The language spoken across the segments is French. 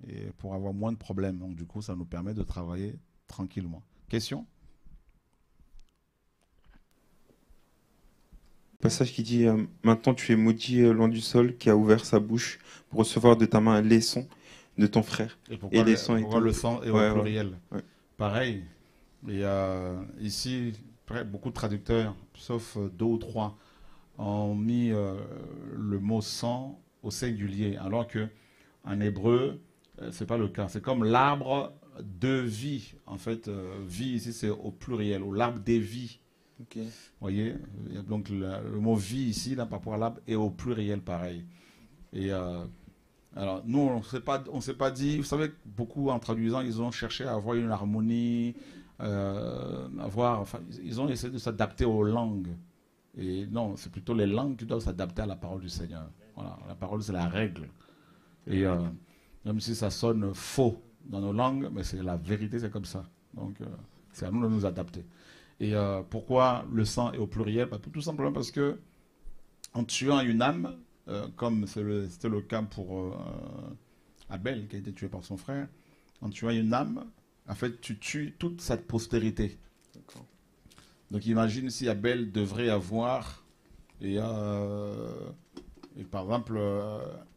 et pour avoir moins de problèmes. Donc du coup, ça nous permet de travailler tranquillement. Question? Passage qui dit maintenant tu es maudit, loin du sol, qui a ouvert sa bouche pour recevoir de ta main les sons de ton frère. Et Et les sons pourquoi étaient le sang est au ouais, voilà. pluriel? Ouais. Pareil, il y a ici beaucoup de traducteurs, sauf deux ou trois, ont mis le mot sang au singulier, alors que en hébreu, c'est pas le cas. C'est comme l'arbre de vie. En fait, vie ici c'est au pluriel, ou l'arbre des vies. Ok. Vous voyez, donc le mot vie ici, là, par rapport à l'arbre, est au pluriel pareil. Et alors, nous, on s'est pas dit, vous savez, beaucoup en traduisant, ils ont cherché à avoir une harmonie, enfin, ils ont essayé de s'adapter aux langues. Et non, c'est plutôt les langues qui doivent s'adapter à la parole du Seigneur. Voilà, la parole, c'est la règle. Et même si ça sonne faux dans nos langues, mais c'est la vérité, c'est comme ça. Donc, c'est à nous de nous adapter. Et pourquoi le sang est au pluriel? Tout simplement parce que en tuant une âme, comme c'était le cas pour Abel, qui a été tué par son frère, en tuant une âme, en fait, tu tues toute sa postérité. Donc imagine si Abel devrait avoir, et, par exemple,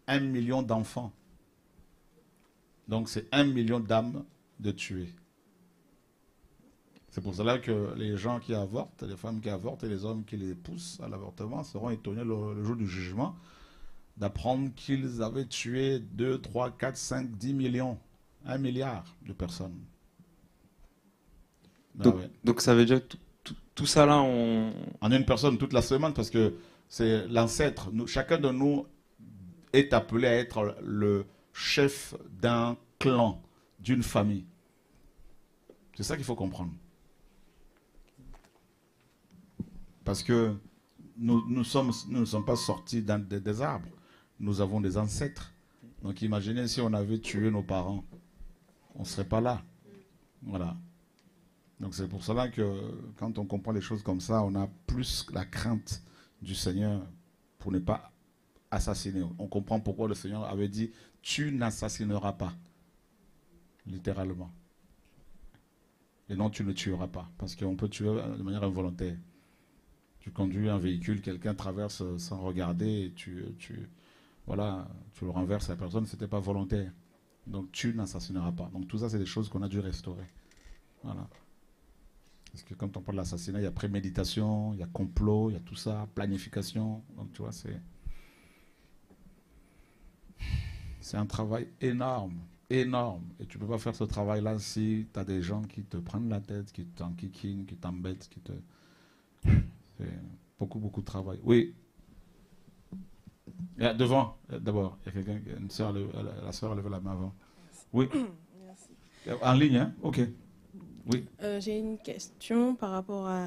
1 million d'enfants. Donc c'est 1 million d'âmes de tuer. C'est pour cela que les gens qui avortent, les femmes qui avortent et les hommes qui les poussent à l'avortement seront étonnés le jour du jugement d'apprendre qu'ils avaient tué 2, 3, 4, 5, 10 millions, 1 milliard de personnes. Ben Donc, ouais. donc ça veut dire que tout ça là, En une personne toute la semaine, parce que c'est l'ancêtre. Chacun de nous est appelé à être le chef d'un clan, d'une famille. C'est ça qu'il faut comprendre. Parce que nous ne sommes pas sortis des arbres. Nous avons des ancêtres. Donc imaginez si on avait tué nos parents. On ne serait pas là. Voilà. Donc c'est pour cela que quand on comprend les choses comme ça, on a plus la crainte du Seigneur pour ne pas assassiner. On comprend pourquoi le Seigneur avait dit « Tu n'assassineras pas ». Littéralement. Et non, tu ne tueras pas. Parce qu'on peut tuer de manière involontaire. Tu conduis un véhicule, quelqu'un traverse sans regarder, et voilà, tu le renverses à la personne, ce n'était pas volontaire. Donc tu n'assassineras pas. Donc tout ça, c'est des choses qu'on a dû restaurer. Voilà. Parce que quand on parle d'assassinat, il y a préméditation, il y a complot, il y a tout ça, planification. Donc tu vois, c'est un travail énorme, énorme. Et tu ne peux pas faire ce travail-là si tu as des gens qui te prennent la tête, qui t'enquiquinent, qui t'embêtent, qui te... C'est beaucoup, beaucoup de travail. Oui. Devant, d'abord, il y a quelqu'un, une soeur, la soeur a levé la main avant. Oui. Merci. En ligne, hein? Ok. Oui. J'ai une question par rapport à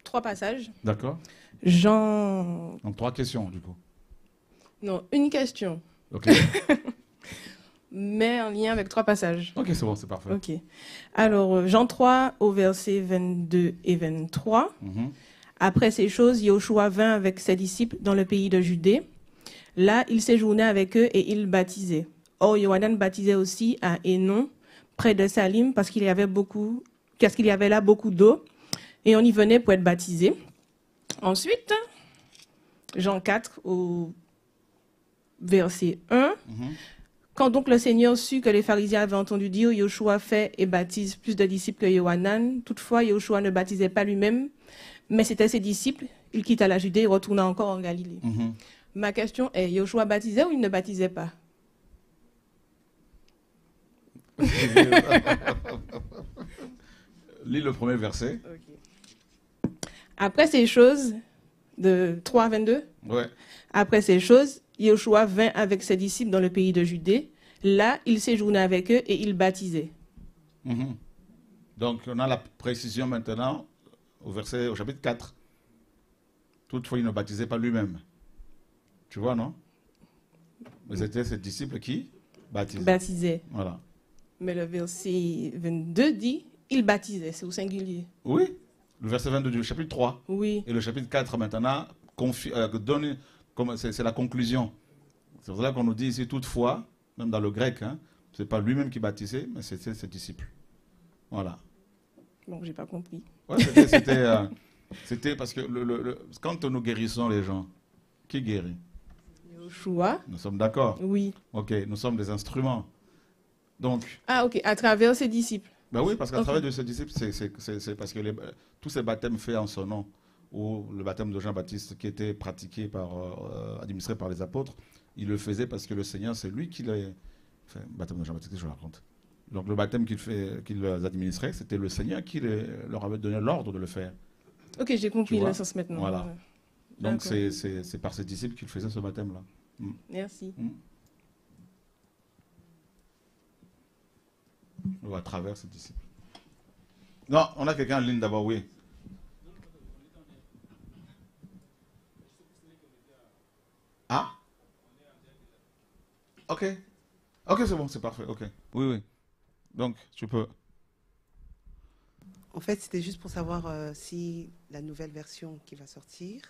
3 passages. D'accord. Jean... Donc 3 questions, du coup. Non, une question, Ok. mais en lien avec 3 passages. Ok, c'est bon, c'est parfait. Ok. Alors, Jean 3, au verset 22 et 23. Mhm. Après ces choses, Yoshua vint avec ses disciples dans le pays de Judée. Là, il séjournait avec eux et il baptisait. Or, Yohanan baptisait aussi à Hénon, près de Salim, parce qu'il y avait là beaucoup d'eau, et on y venait pour être baptisé. Ensuite, Jean 4, au verset 1. Mhm. Quand donc le Seigneur sut que les pharisiens avaient entendu dire, Yoshua fait et baptise plus de disciples que Yohanan. Toutefois, Yoshua ne baptisait pas lui-même, mais c'était ses disciples. Il quitta la Judée et retourna encore en Galilée. Mhm. Ma question est, Yoshua baptisait ou il ne baptisait pas? Lis le premier verset. Okay. Après ces choses, de 3 à 22, Ouais. après ces choses, Yoshua vint avec ses disciples dans le pays de Judée. Là, il séjournait avec eux et il baptisait. Mhm. Donc, on a la précision maintenant au chapitre 4. Toutefois, il ne baptisait pas lui-même. Tu vois, non? Mais c'était ses disciples qui baptisaient. Baptisait. Voilà. Mais le verset 22 dit, il baptisait, c'est au singulier. Oui, le verset 22 du chapitre 3. Oui. Et le chapitre 4 maintenant donne, c'est la conclusion. C'est pour cela qu'on nous dit ici toutefois, même dans le grec, hein, C'est pas lui-même qui baptisait, mais c'était ses disciples. Voilà. Bon, j'ai pas compris. Ouais, c'était parce que quand nous guérissons les gens, qui guérit? Yoshua. Nous sommes d'accord? Oui. Ok, nous sommes des instruments. Donc, Ah, ok, à travers ses disciples. ben oui, parce qu'à Ok. travers de ces disciples, c'est parce que tous ces baptêmes faits en son nom, ou le baptême de Jean-Baptiste qui était pratiqué administré par les apôtres, il le faisait parce que le Seigneur, c'est lui qui l'a fait. Baptême de Jean-Baptiste, je raconte. Donc le baptême qu'il administrait, c'était le Seigneur qui leur avait donné l'ordre de le faire. Ok, j'ai compris Tu vois? le sens maintenant. Voilà. Donc D'accord. c'est par ses disciples qu'il faisait ce baptême-là. Merci. Ou à travers ses disciples. Non, on a quelqu'un en ligne d'abord, oui. Ah? Ok. Ok, c'est bon, c'est parfait. Ok. Oui, oui. Donc, tu peux. En fait, c'était juste pour savoir si la nouvelle version qui va sortir,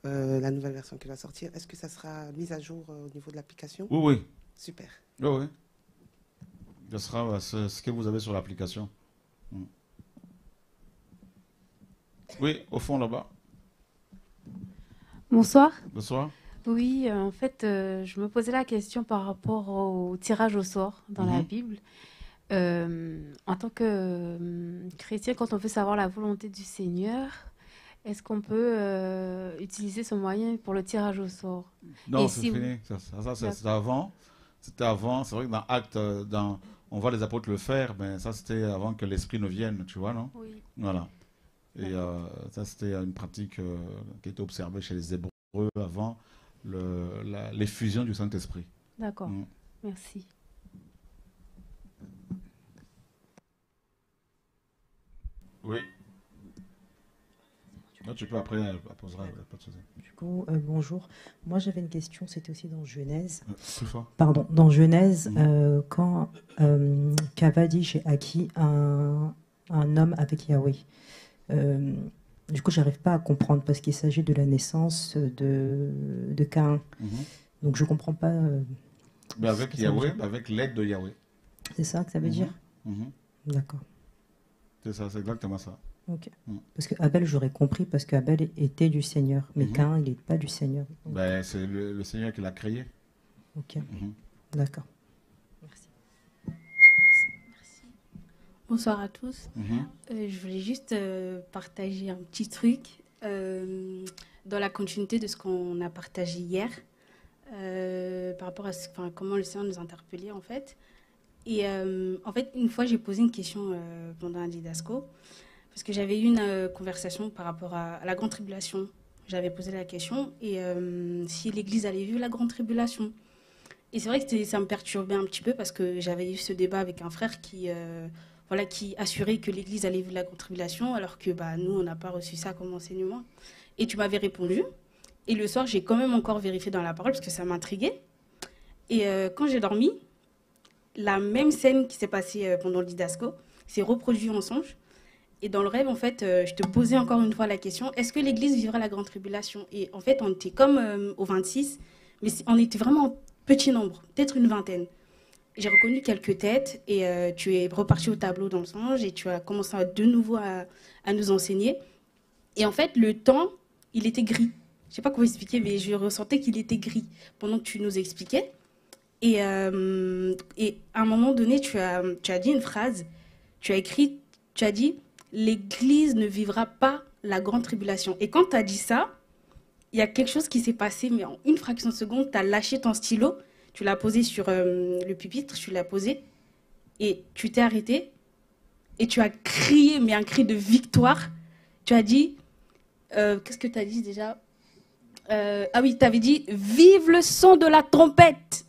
est-ce que ça sera mise à jour au niveau de l'application? Oui, oui. Super. Oui, oui. Ce sera ce que vous avez sur l'application. Oui, au fond là-bas. Bonsoir. Bonsoir. Oui, en fait, je me posais la question par rapport au tirage au sort dans la Bible. En tant que chrétien, quand on veut savoir la volonté du Seigneur, est-ce qu'on peut utiliser ce moyen pour le tirage au sort? Non, Et c'est si fini. C'était avant. C'était avant. C'est vrai que dans Actes, on voit les apôtres le faire, mais ça c'était avant que l'Esprit ne vienne, tu vois, non? Oui. Voilà. Et ça c'était une pratique qui était observée chez les Hébreux avant l'effusion du Saint-Esprit. D'accord. Merci. Oui. Là, tu peux après, elle posera, pas de souci. Du coup, bonjour. Moi, j'avais une question, c'était aussi dans Genèse. Plus fort. Pardon, dans Genèse, quand Cavadi chez Aki un homme avec Yahweh. Du coup, j'arrive pas à comprendre parce qu'il s'agit de la naissance de Caïn. Donc, je comprends pas. Mais avec Yahweh, avec l'aide de Yahweh. C'est ça que ça veut dire? D'accord. C'est ça, c'est exactement ça. Ok. Parce que Abel, j'aurais compris parce qu'Abel était du Seigneur, mais Caïn, il n'est pas du Seigneur. Donc... Ben, c'est le Seigneur qui l'a créé. Ok. D'accord. Merci. Bonsoir à tous. Je voulais juste partager un petit truc dans la continuité de ce qu'on a partagé hier par rapport à comment le Seigneur nous a interpellés en fait. Et en fait, une fois, j'ai posé une question pendant un didasco parce que j'avais eu une conversation par rapport à la grande tribulation. J'avais posé la question et si l'Église allait vivre la grande tribulation. Et c'est vrai que ça me perturbait un petit peu parce que j'avais eu ce débat avec un frère qui assurait que l'Église allait vivre la grande tribulation alors que nous, on n'a pas reçu ça comme enseignement. Et tu m'avais répondu. Et le soir, j'ai quand même encore vérifié dans la parole parce que ça m'intriguait. Et quand j'ai dormi, la même scène qui s'est passée pendant le didasco s'est reproduite en songe. Et dans le rêve, en fait, je te posais encore une fois la question, est-ce que l'Église vivra la grande tribulation? Et en fait, on était comme au 26, mais on était vraiment en petit nombre, peut-être une vingtaine. J'ai reconnu quelques têtes et tu es reparti au tableau dans le songe et tu as commencé de nouveau à nous enseigner. Et en fait, le temps, il était gris. Je ne sais pas comment expliquer, mais je ressentais qu'il était gris pendant que tu nous expliquais. Et à un moment donné, tu as dit une phrase, tu as dit « l'Église ne vivra pas la grande tribulation ». Et quand tu as dit ça, il y a quelque chose qui s'est passé, mais en une fraction de seconde, tu as lâché ton stylo, tu l'as posé sur le pupitre, tu l'as posé, et tu t'es arrêté, et tu as crié, mais un cri de victoire. Tu as dit, qu'est-ce que tu as dit déjà? Ah oui, tu avais dit « vive le son de la trompette ».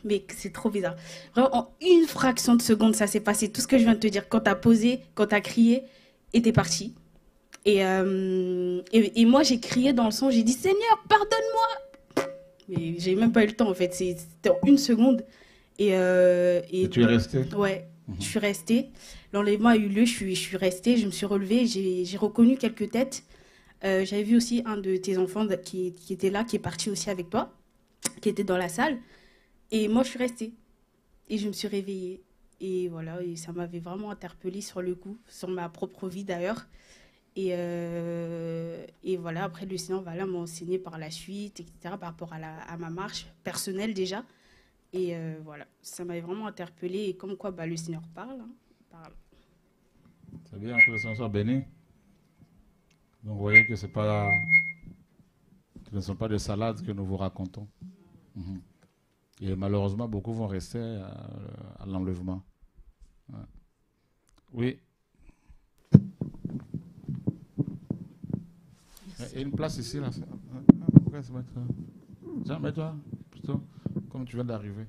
Mais c'est trop bizarre. Vraiment, en une fraction de seconde, ça s'est passé. Tout ce que je viens de te dire, quand tu as posé, quand tu as crié, et tu es parti. Et moi, j'ai crié dans le son, j'ai dit « Seigneur, pardonne-moi !» Mais j'ai même pas eu le temps, en fait. C'était en une seconde. Et tu es resté? Ouais, je suis restée. L'enlèvement a eu lieu, je suis restée, je me suis relevée, j'ai reconnu quelques têtes. J'avais vu aussi un de tes enfants qui était là, qui est parti aussi avec toi, qui était dans la salle. Et moi, je suis restée. Et je me suis réveillée. Et voilà, et ça m'avait vraiment interpellée sur le coup, sur ma propre vie d'ailleurs. Et voilà, après, le Seigneur m'a enseigné par la suite, etc., par rapport à ma marche personnelle déjà. Et voilà, ça m'avait vraiment interpellée. Et comme quoi, le Seigneur parle. Hein, parle. C'est bien que le Seigneur soit béni. Donc, vous voyez que ce ne sont pas des salades que nous vous racontons. Et malheureusement, beaucoup vont rester à l'enlèvement. Ouais. Oui. Il y a une place ici, là. Pourquoi se mettre là? Tiens, mets-toi, plutôt, comme tu viens d'arriver.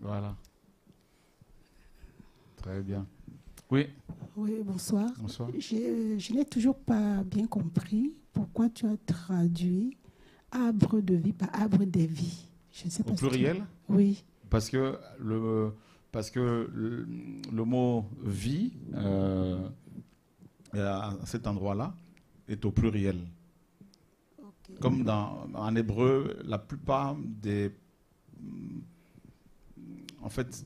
Voilà. Très bien. Oui. Oui, bonsoir. Bonsoir. Je n'ai toujours pas bien compris pourquoi tu as traduit arbre de vie par arbre des vies. Je ne sais pas. Au pluriel? Oui. Parce que le mot vie, à cet endroit-là, est au pluriel. Okay. Comme en hébreu, la plupart des... En fait,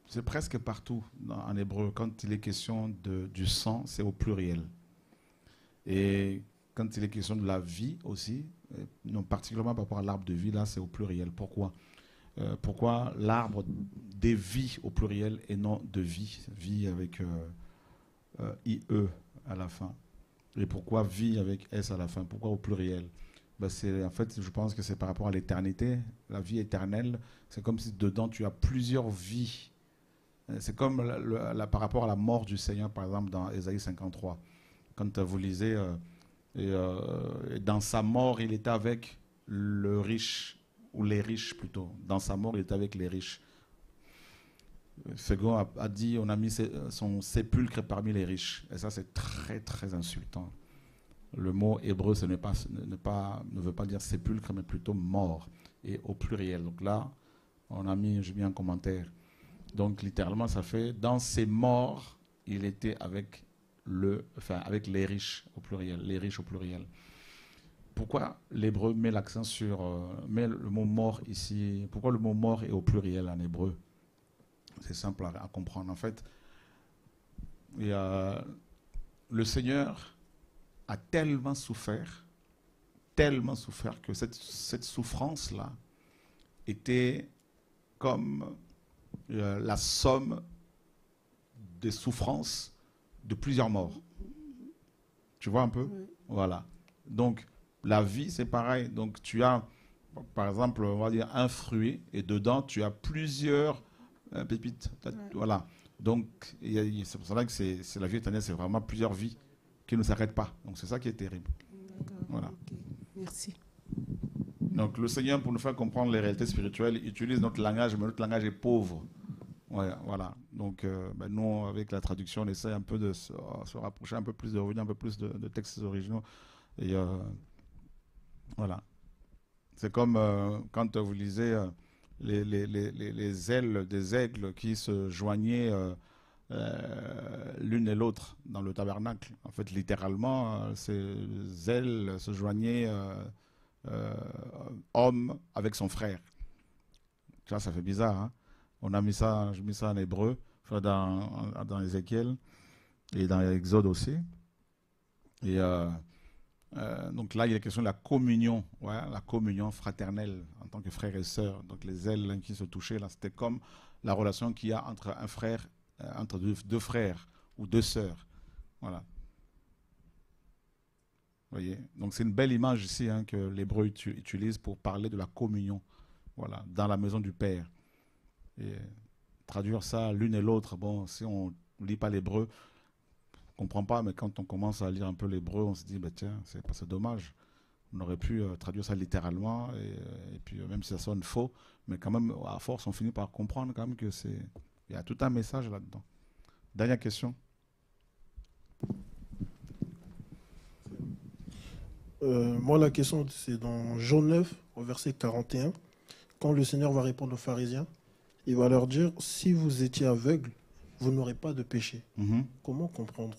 c'est presque partout en hébreu. Quand il est question du sang, c'est au pluriel. Et quand il est question de la vie aussi, non, particulièrement par rapport à l'arbre de vie, là, c'est au pluriel. Pourquoi? Pourquoi l'arbre des vies au pluriel et non de vie? Vie avec IE à la fin. Et pourquoi vie avec S à la fin? Pourquoi au pluriel? En fait, je pense que c'est par rapport à l'éternité. La vie éternelle, c'est comme si dedans tu as plusieurs vies. C'est comme par rapport à la mort du Seigneur, par exemple, dans Ésaïe 53. Quand vous lisez, dans sa mort, il était avec le riche, ou les riches plutôt. Dans sa mort, il était avec les riches. Second a dit, on a mis son sépulcre parmi les riches. Et ça, c'est très, très insultant. Le mot hébreu, ce ne veut pas dire sépulcre, mais plutôt mort, et au pluriel. Donc là, j'ai mis un commentaire. Donc littéralement, ça fait, dans ses morts, il était avec les riches au pluriel, les riches au pluriel. Pourquoi l'hébreu met l'accent met le mot mort ici? Pourquoi le mot mort est au pluriel en hébreu? C'est simple à comprendre. En fait, le Seigneur a tellement souffert que cette souffrance-là était comme la somme des souffrances de plusieurs morts. Tu vois un peu? Oui. Voilà. Donc, la vie, c'est pareil. Donc, tu as, par exemple, on va dire un fruit, et dedans, tu as plusieurs pépites. Ouais. Voilà. Donc, c'est pour ça que c'est la vie éternelle, c'est vraiment plusieurs vies qui ne s'arrêtent pas. Donc, c'est ça qui est terrible. Voilà. Okay. Merci. Donc, le Seigneur, pour nous faire comprendre les réalités spirituelles, utilise notre langage, mais notre langage est pauvre. Ouais, voilà. Donc, nous, avec la traduction, on essaie un peu de se rapprocher un peu plus, de revenir un peu plus de textes originaux. Et voilà. C'est comme quand vous lisez les ailes des aigles qui se joignaient l'une et l'autre dans le tabernacle. En fait, littéralement, ces ailes se joignaient homme avec son frère. Ça fait bizarre, hein? On a mis ça, j'ai mis ça en hébreu, dans Ézéchiel et dans Exode aussi. Et donc là, il y a la question de la communion, la communion fraternelle en tant que frère et sœur. Donc les ailes qui se touchaient, là, c'était comme la relation qu'il y a entre un frère, entre deux frères ou deux sœurs. Voilà. Vous voyez? Donc c'est une belle image ici, hein, que l'hébreu utilise pour parler de la communion, voilà, dans la maison du Père. Et traduire ça l'une et l'autre, bon, si on ne lit pas l'hébreu, on ne comprend pas, mais quand on commence à lire un peu l'hébreu, on se dit, tiens, c'est dommage. On aurait pu traduire ça littéralement, et puis même si ça sonne faux, mais quand même, à force, on finit par comprendre quand même que il y a tout un message là-dedans. Dernière question. Moi, la question, c'est dans Jean 9, au verset 41, quand le Seigneur va répondre aux pharisiens, il va leur dire, si vous étiez aveugle, vous n'aurez pas de péché. Comment comprendre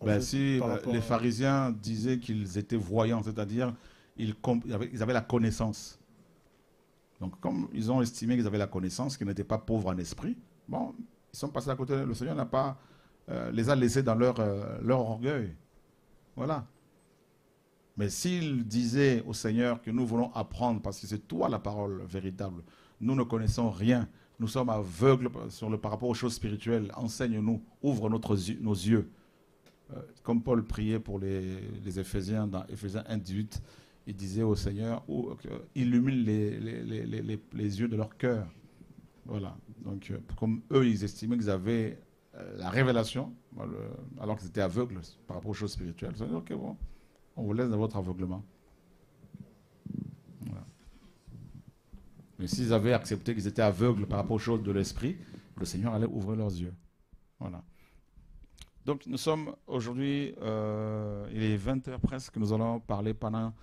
Ben, si les pharisiens disaient qu'ils étaient voyants, c'est-à-dire ils avaient la connaissance. Donc comme ils ont estimé qu'ils avaient la connaissance, qu'ils n'étaient pas pauvres en esprit, bon, ils sont passés à côté. Le Seigneur n'a pas les a laissés dans leur orgueil. Voilà. Mais s'ils disaient au Seigneur que nous voulons apprendre, parce que c'est toi la parole véritable, nous ne connaissons rien, nous sommes aveugles par rapport aux choses spirituelles, enseigne-nous, ouvre nos yeux. Comme Paul priait pour les Éphésiens, dans Éphésiens 1,18, il disait au Seigneur, illumine les yeux de leur cœur. Voilà. Donc, comme eux, ils estimaient qu'ils avaient la révélation, alors qu'ils étaient aveugles par rapport aux choses spirituelles. Ils ont dit, ok, bon, on vous laisse dans votre aveuglement. Voilà. Mais s'ils avaient accepté qu'ils étaient aveugles par rapport aux choses de l'esprit, le Seigneur allait ouvrir leurs yeux. Voilà. Donc nous sommes aujourd'hui, il est 20h presque, nous allons parler pendant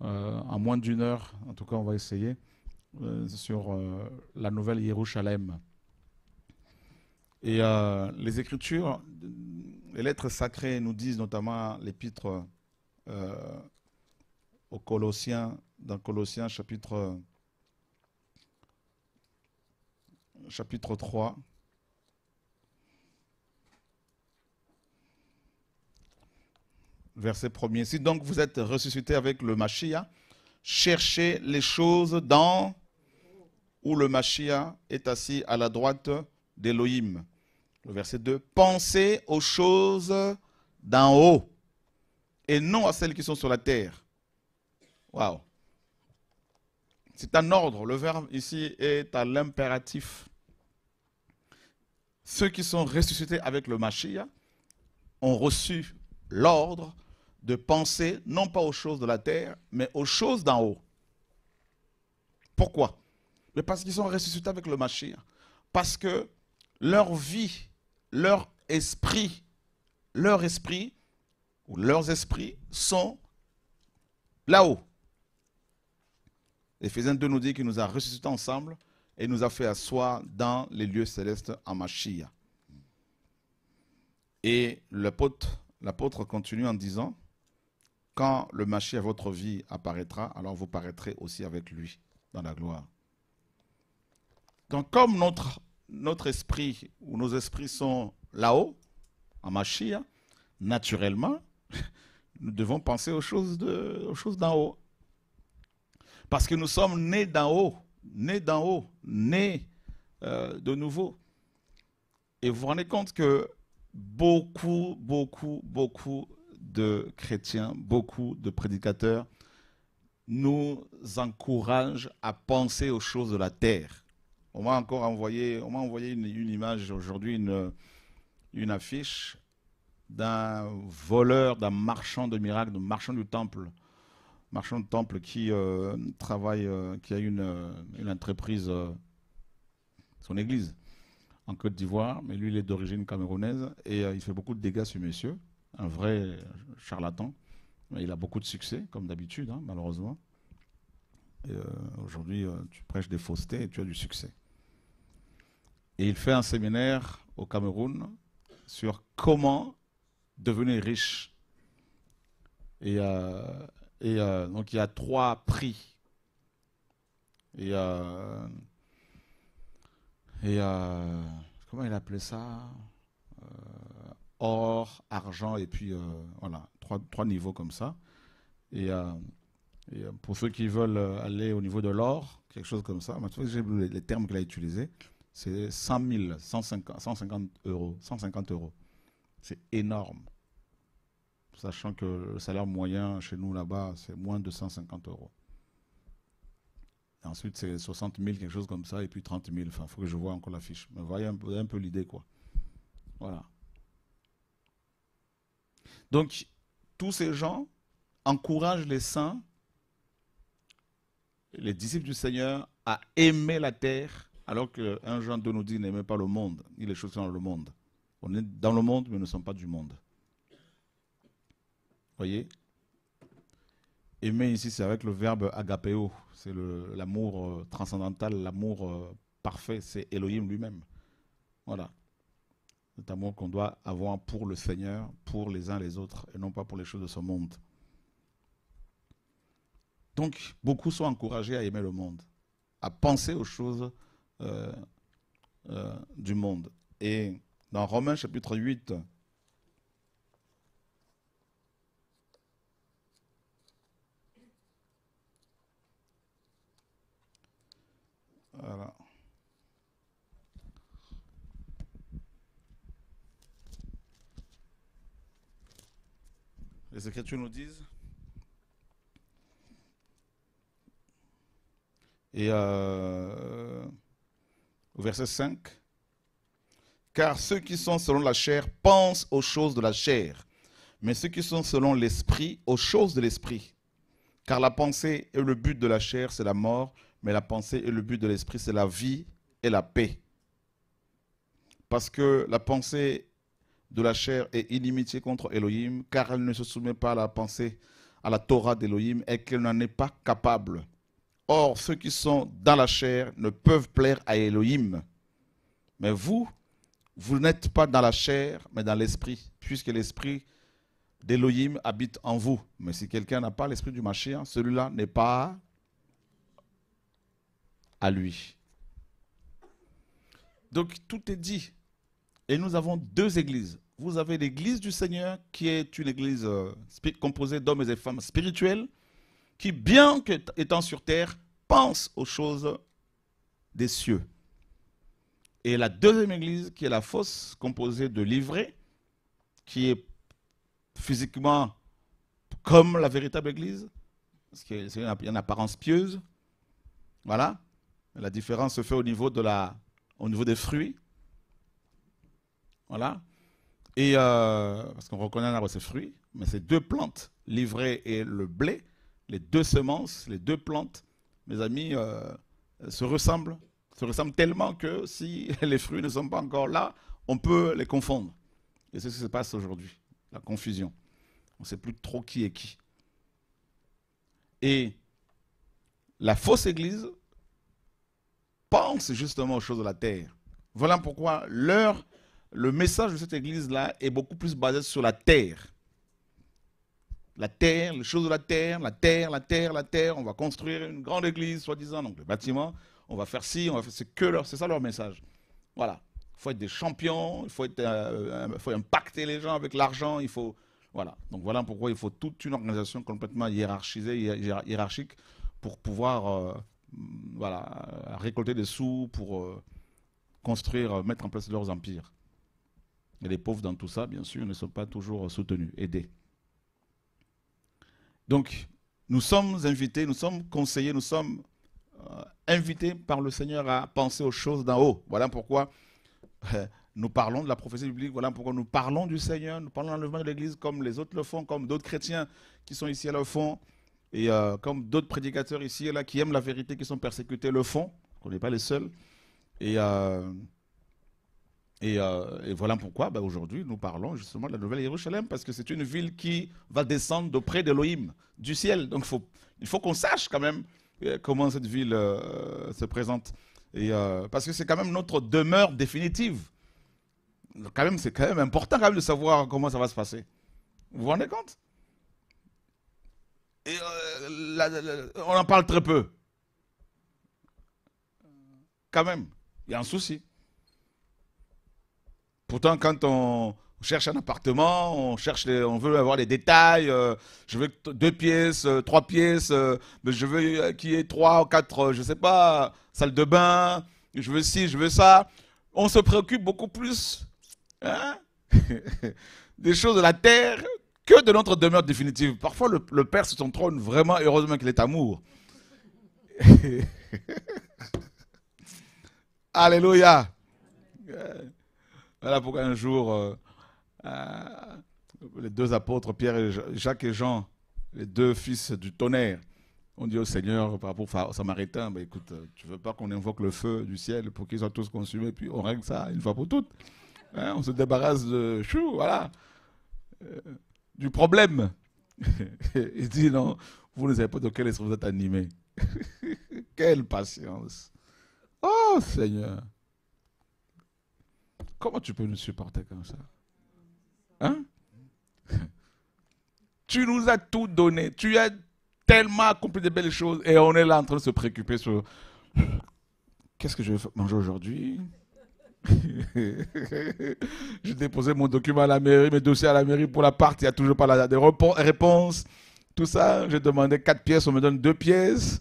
en moins d'une heure, en tout cas on va essayer, sur la nouvelle Jérusalem. Et les Écritures, les lettres sacrées nous disent notamment l'épître aux Colossiens, dans Colossiens chapitre 3, verset 1er. Si donc vous êtes ressuscité avec le Mashiach, cherchez les choses dans où le Mashiach est assis à la droite d'Élohim. Le verset 2. Pensez aux choses d'en haut et non à celles qui sont sur la terre. Waouh. C'est un ordre. Le verbe ici est à l'impératif. Ceux qui sont ressuscités avec le Mashiach ont reçu l'ordre de penser non pas aux choses de la terre, mais aux choses d'en haut. Pourquoi? Mais parce qu'ils sont ressuscités avec le Mashiach. Parce que leur vie, leur esprit ou leurs esprits sont là-haut. Éphésiens 2 nous dit qu'il nous a ressuscités ensemble et nous a fait asseoir dans les lieux célestes en Mashiach. Et l'apôtre continue en disant, quand le Mashiach, votre vie, apparaîtra, alors vous paraîtrez aussi avec lui dans la gloire. Donc comme notre esprit ou nos esprits sont là-haut, en Mashiach, naturellement, nous devons penser aux choses d'en haut. Parce que nous sommes nés d'en haut, nés de nouveau. Et vous vous rendez compte que beaucoup de chrétiens, beaucoup de prédicateurs nous encouragent à penser aux choses de la terre. On m'a envoyé une image aujourd'hui, une affiche d'un voleur, d'un marchand de miracles, d'un marchand du temple qui travaille, qui a une entreprise, son église en Côte d'Ivoire, mais lui il est d'origine camerounaise et il fait beaucoup de dégâts ce monsieur, un vrai charlatan, mais il a beaucoup de succès comme d'habitude, hein, malheureusement. Aujourd'hui tu prêches des faussetés et tu as du succès. Et il fait un séminaire au Cameroun sur comment devenir riche. Et donc il y a 3 prix. Comment il appelait ça? Or, argent et puis voilà, 3 niveaux comme ça. Et pour ceux qui veulent aller au niveau de l'or, quelque chose comme ça, j'ai vu les termes qu'il a utilisés, c'est 100 000, 150 euros. C'est énorme. Sachant que le salaire moyen chez nous là-bas, c'est moins de 150 euros. Et ensuite, c'est 60 000, quelque chose comme ça, et puis 30 000. Enfin, il faut que je vois encore la fiche. Mais vous voyez un peu l'idée, quoi. Voilà. Donc, tous ces gens encouragent les saints, les disciples du Seigneur, à aimer la terre, alors qu'un Jean 2 nous dit n'aimez pas le monde, ni les choses qui sont dans le monde. On est dans le monde, mais nous ne sommes pas du monde. Voyez, aimer ici, c'est avec le verbe agapéo, c'est l'amour transcendantal, l'amour parfait, c'est Elohim lui-même. Voilà. cet amour qu'on doit avoir pour le Seigneur, pour les uns les autres, et non pas pour les choses de ce monde. Donc, beaucoup sont encouragés à aimer le monde, à penser aux choses du monde. Et dans Romains chapitre 8, voilà. Les Écritures nous disent, et au verset 5, car ceux qui sont selon la chair pensent aux choses de la chair, mais ceux qui sont selon l'esprit, aux choses de l'esprit. Car la pensée et le but de la chair, c'est la mort, mais la pensée et le but de l'esprit, c'est la vie et la paix. Parce que la pensée de la chair est inimitié contre Elohim, car elle ne se soumet pas à la pensée, à la Torah d'Elohim, et qu'elle n'en est pas capable. Or, ceux qui sont dans la chair ne peuvent plaire à Elohim. Mais vous n'êtes pas dans la chair, mais dans l'esprit, puisque l'esprit d'Elohim habite en vous. Mais si quelqu'un n'a pas l'esprit du Mashiach, celui-là n'est pas à lui. Donc, tout est dit. Et nous avons deux églises. Vous avez l'église du Seigneur, qui est une église composée d'hommes et de femmes spirituels, qui, bien qu'étant sur terre, pensent aux choses des cieux. Et la deuxième église, qui est la fausse, composée de livrés, qui est physiquement comme la véritable église, parce qu'il y a une apparence pieuse. Voilà. La différence se fait au niveau des fruits. Voilà. Et parce qu'on reconnaît un arbre ses fruits, mais ces deux plantes, l'ivraie et le blé, les deux semences, les deux plantes, mes amis, se ressemblent tellement que si les fruits ne sont pas encore là, on peut les confondre. Et c'est ce qui se passe aujourd'hui, la confusion. On ne sait plus trop qui est qui. Et la fausse église pense justement aux choses de la terre. Voilà pourquoi le message de cette église-là est beaucoup plus basé sur la terre. La terre, les choses de la terre, la terre, la terre, la terre. On va construire une grande église, soi-disant, donc le bâtiment. On va faire ci, on va faire... C'est ça leur message. Voilà. Il faut être des champions, il faut impacter les gens avec l'argent, il faut... Voilà. Donc voilà pourquoi il faut toute une organisation complètement hiérarchisée, hiérarchique, pour pouvoir récolter des sous, pour construire, mettre en place leurs empires. Et les pauvres dans tout ça, bien sûr, ne sont pas toujours soutenus, aidés. Donc, nous sommes invités, nous sommes conseillés, nous sommes invités par le Seigneur à penser aux choses d'en haut. Voilà pourquoi nous parlons de la prophétie biblique, voilà pourquoi nous parlons du Seigneur, nous parlons de l'enlèvement de l'Église comme les autres le font, comme d'autres chrétiens qui sont ici le font, et comme d'autres prédicateurs ici et là qui aiment la vérité, qui sont persécutés le font. On n'est pas les seuls. Et voilà pourquoi aujourd'hui nous parlons justement de la Nouvelle Jérusalem, parce que c'est une ville qui va descendre d'auprès d'Elohim, du ciel. Donc il faut qu'on sache quand même comment cette ville se présente. Et, parce que c'est quand même notre demeure définitive. C'est quand même important quand même de savoir comment ça va se passer. Vous vous rendez compte? Et on en parle très peu. Quand même, il y a un souci. Pourtant, quand on cherche un appartement, on veut avoir les détails, je veux 2 pièces, 3 pièces, mais je veux qu'il y ait 3 ou 4, je ne sais pas, salle de bain, je veux ci, je veux ça. On se préoccupe beaucoup plus des choses de la terre que de notre demeure définitive. Parfois, le Père sur son trône, vraiment, heureusement qu'il est amour. Alléluia. Voilà pourquoi un jour, les 2 apôtres, Jacques et Jean, les 2 fils du tonnerre, ont dit au Seigneur, par rapport aux Samaritains, bah, écoute, tu ne veux pas qu'on invoque le feu du ciel pour qu'ils soient tous consumés, puis on règle ça une fois pour toutes. On se débarrasse du problème. Il dit non, vous ne savez pas de quel esprit vous êtes animés. Quelle patience. Oh Seigneur. Comment tu peux nous supporter comme ça? Hein? Tu nous as tout donné. Tu as tellement accompli de belles choses et on est là en train de se préoccuper sur qu'est-ce que je vais manger aujourd'hui? J'ai déposé mon document à la mairie, mes dossiers à la mairie pour la part, il n'y a toujours pas la réponse. Tout ça, j'ai demandé 4 pièces, on me donne 2 pièces.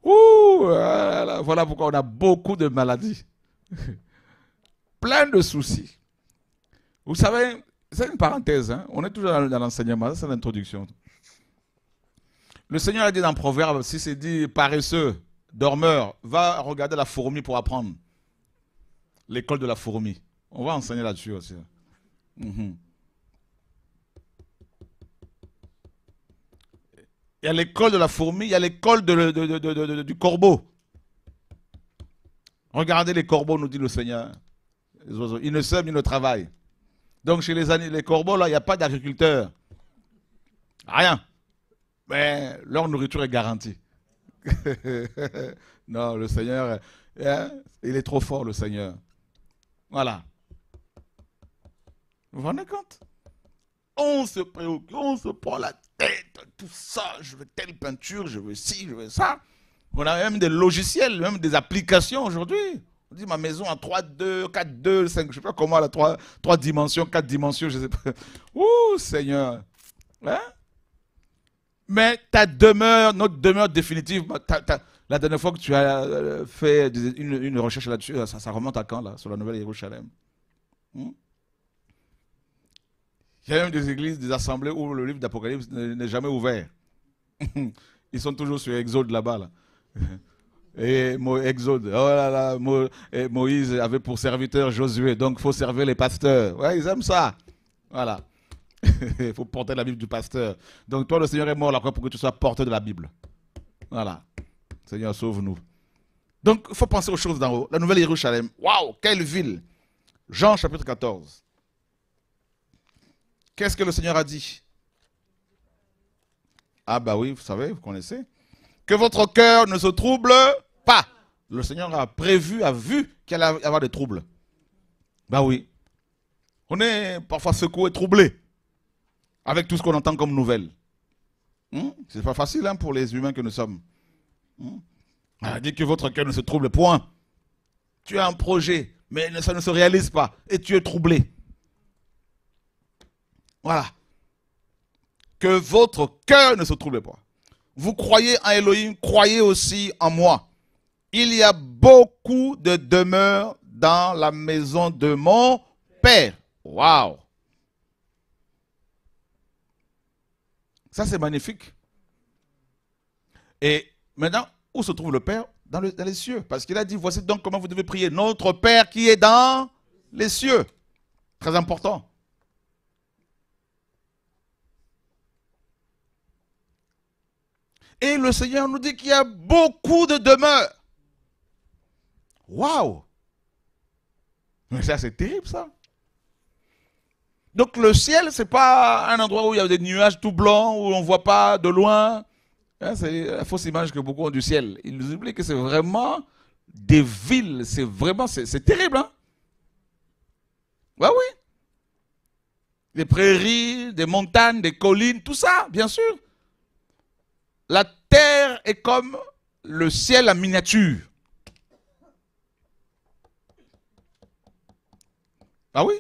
Ouh, voilà pourquoi on a beaucoup de maladies. Plein de soucis. Vous savez, c'est une parenthèse, hein? On est toujours dans l'enseignement, c'est l'introduction. Le Seigneur a dit dans Proverbe, si c'est dit paresseux, dormeur, va regarder la fourmi pour apprendre. L'école de la fourmi. On va enseigner là-dessus aussi. Il y a l'école de la fourmi, il y a l'école du corbeau. Regardez les corbeaux, nous dit le Seigneur. Les oiseaux. Ils ne sèment, ils ne travaillent. Donc chez les corbeaux, là, il n'y a pas d'agriculteurs. Rien. Mais leur nourriture est garantie. Non, le Seigneur, il est trop fort, le Seigneur. Voilà. Vous vous rendez compte? On se préoccupe, on se prend la tête, tout ça, je veux telle peinture, je veux ci, je veux ça. On a même des logiciels, même des applications aujourd'hui. On dit ma maison a 3,2, 4,2, 5, je ne sais pas comment, elle a 3 dimensions, 4 dimensions, je ne sais pas. Ouh, Seigneur. Hein? Mais ta demeure, notre demeure définitive, la dernière fois que tu as fait une recherche là-dessus, ça remonte à quand, là, sur la Nouvelle Jérusalem? Il y a même des églises, des assemblées où le livre d'Apocalypse n'est jamais ouvert. Ils sont toujours sur Exode là-bas. Là. Et Exode, oh là là, Moïse avait pour serviteur Josué, donc il faut servir les pasteurs. Ouais, ils aiment ça. Voilà. Il faut porter la Bible du pasteur. Donc toi, le Seigneur est mort là pour que tu sois porteur de la Bible. Voilà. Seigneur, sauve-nous. Donc, il faut penser aux choses d'en haut. La Nouvelle Jérusalem. Waouh, quelle ville! Jean chapitre 14. Qu'est-ce que le Seigneur a dit? Ah bah oui, vous savez, vous connaissez. Que votre cœur ne se trouble pas. Le Seigneur a prévu, a vu qu'il allait y avoir des troubles. Bah oui. On est parfois secoué, troublé. Avec tout ce qu'on entend comme nouvelles. C'est pas facile pour les humains que nous sommes. Dit que votre cœur ne se trouble point. Tu as un projet, mais ça ne se réalise pas. Et tu es troublé. Voilà. Que votre cœur ne se trouble pas. Vous croyez en Elohim, croyez aussi en moi. Il y a beaucoup de demeures dans la maison de mon Père. Waouh! Ça, c'est magnifique. Et maintenant, où se trouve le Père? Dans les cieux. Parce qu'il a dit, voici donc comment vous devez prier. Notre Père qui est dans les cieux. Très important. Et le Seigneur nous dit qu'il y a beaucoup de demeures. Waouh! Mais ça, c'est terrible, ça. Donc, le ciel, ce n'est pas un endroit où il y a des nuages tout blancs, où on ne voit pas de loin. C'est la fausse image que beaucoup ont du ciel. Ils nous oublient que c'est vraiment des villes. C'est vraiment, c'est terrible, hein? Ouais, oui. Des prairies, des montagnes, des collines, tout ça, bien sûr. La terre est comme le ciel en miniature. Ah oui?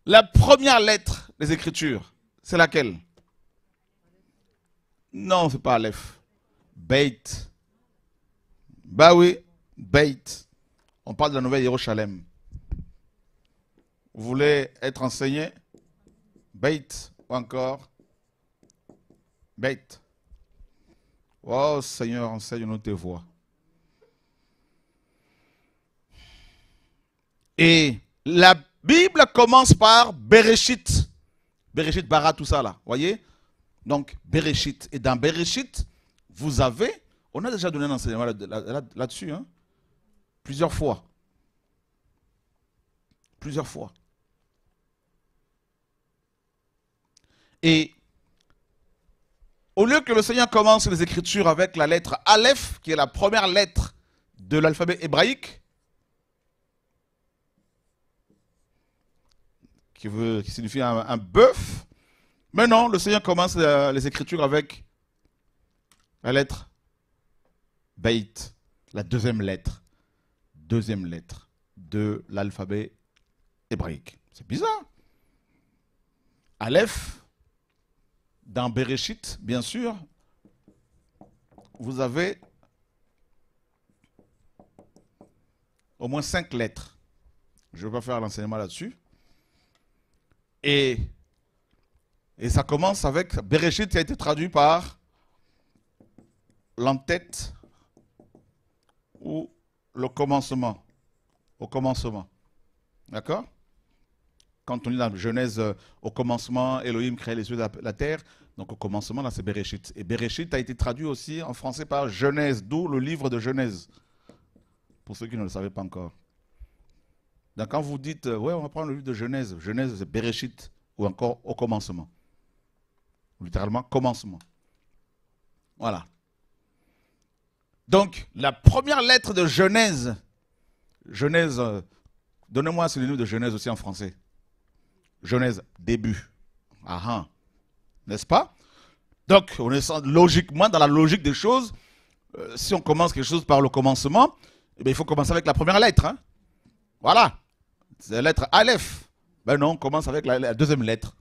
La première lettre des Écritures, c'est laquelle? Non, c'est pas Aleph. Beit. Bah oui, Beit. On parle de la Nouvelle Jérusalem. Vous voulez être enseigné? Beit ou encore? Beit. Oh Seigneur, enseigne-nous tes voies. Et la Bible commence par Bereshit. Bereshit, Bara, tout ça là. Voyez? Donc, Bereshit. Et dans Bereshit, vous avez, on a déjà donné un enseignement là-dessus, hein? Plusieurs fois. Plusieurs fois. Et au lieu que le Seigneur commence les Écritures avec la lettre Aleph, qui est la première lettre de l'alphabet hébraïque, qui signifie un bœuf. Mais non, le Seigneur commence les Écritures avec la lettre Beit, la deuxième lettre de l'alphabet hébraïque. C'est bizarre. Aleph, dans Bereshit, bien sûr, vous avez au moins 5 lettres. Je ne vais pas faire l'enseignement là-dessus. Et ça commence avec Bereshit qui a été traduit par l'entête ou le commencement. Au commencement. D'accord? Quand on lit dans Genèse, au commencement, Elohim créait les cieux et la terre. Donc au commencement, là, c'est Bereshit. Et Bereshit a été traduit aussi en français par Genèse, d'où le livre de Genèse. Pour ceux qui ne le savaient pas encore. Donc quand vous dites, ouais, on va prendre le livre de Genèse. Genèse, c'est Bereshit, ou encore au commencement. Littéralement, commencement. Voilà. Donc, la première lettre de Genèse, donnez-moi ce livre de Genèse aussi en français. Genèse, début. Ah, n'est-ce pas? Donc, on est logiquement dans la logique des choses. Si on commence quelque chose par le commencement, eh bien, il faut commencer avec la première lettre. Hein? Voilà. C'est la lettre Aleph. Ben non, on commence avec la deuxième lettre.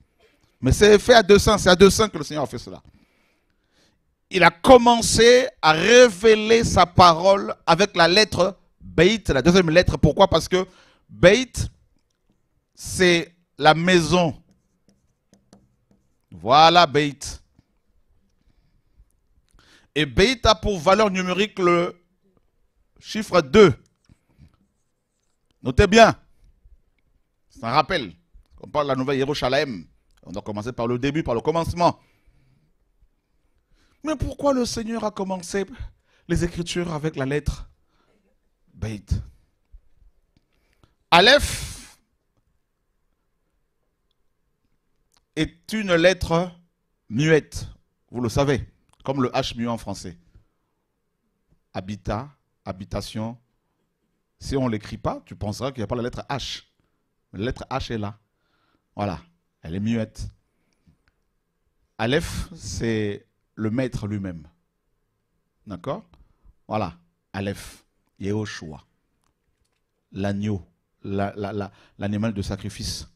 Mais c'est fait à dessein. C'est à dessein que le Seigneur a fait cela. Il a commencé à révéler sa parole avec la lettre Beit, la deuxième lettre. Pourquoi? Parce que Beit, c'est la maison. Voilà Beit. Et Beit a pour valeur numérique le chiffre 2. Notez bien. C'est un rappel. On parle de la nouvelle Yerushalayim. On doit commencer par le début, par le commencement. Mais pourquoi le Seigneur a commencé les Écritures avec la lettre Beit? Aleph est une lettre muette. Vous le savez, comme le H muet en français. Habitat, habitation. Si on ne l'écrit pas, tu penseras qu'il n'y a pas la lettre H. La lettre H est là. Voilà, elle est muette. Aleph, c'est le maître lui-même. D'accord? Voilà, Aleph, Yehoshua. L'agneau, l'animal de sacrifice.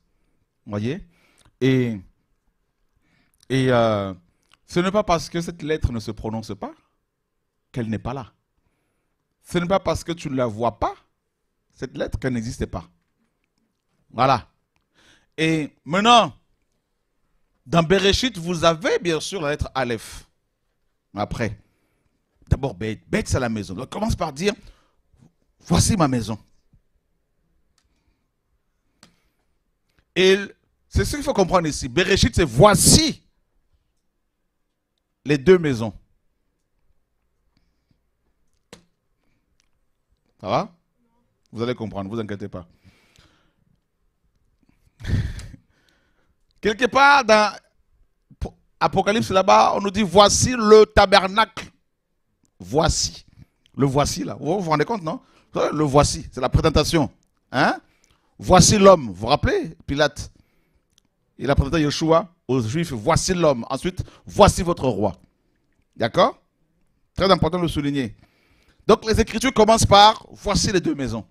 Vous voyez? Et ce n'est pas parce que cette lettre ne se prononce pas qu'elle n'est pas là. Ce n'est pas parce que tu ne la vois pas, cette lettre, qu'elle n'existait pas. Voilà. Et maintenant, dans Bereshit, vous avez bien sûr la lettre Aleph. Après, d'abord Beit. Beit, c'est la maison. Donc, commence par dire, voici ma maison. Et c'est ce qu'il faut comprendre ici. Bereshit, c'est voici les deux maisons. Ça va? Vous allez comprendre, ne vous inquiétez pas. Quelque part dans Apocalypse là-bas, on nous dit voici le tabernacle. Voici. Le voici là. Vous vous rendez compte, non? Le voici, c'est la présentation. Hein? Voici l'homme. Vous vous rappelez, Pilate? Il a présenté Yeshua aux Juifs. Voici l'homme. Ensuite, voici votre roi. D'accord? Très important de le souligner. Donc les Écritures commencent par voici les deux maisons.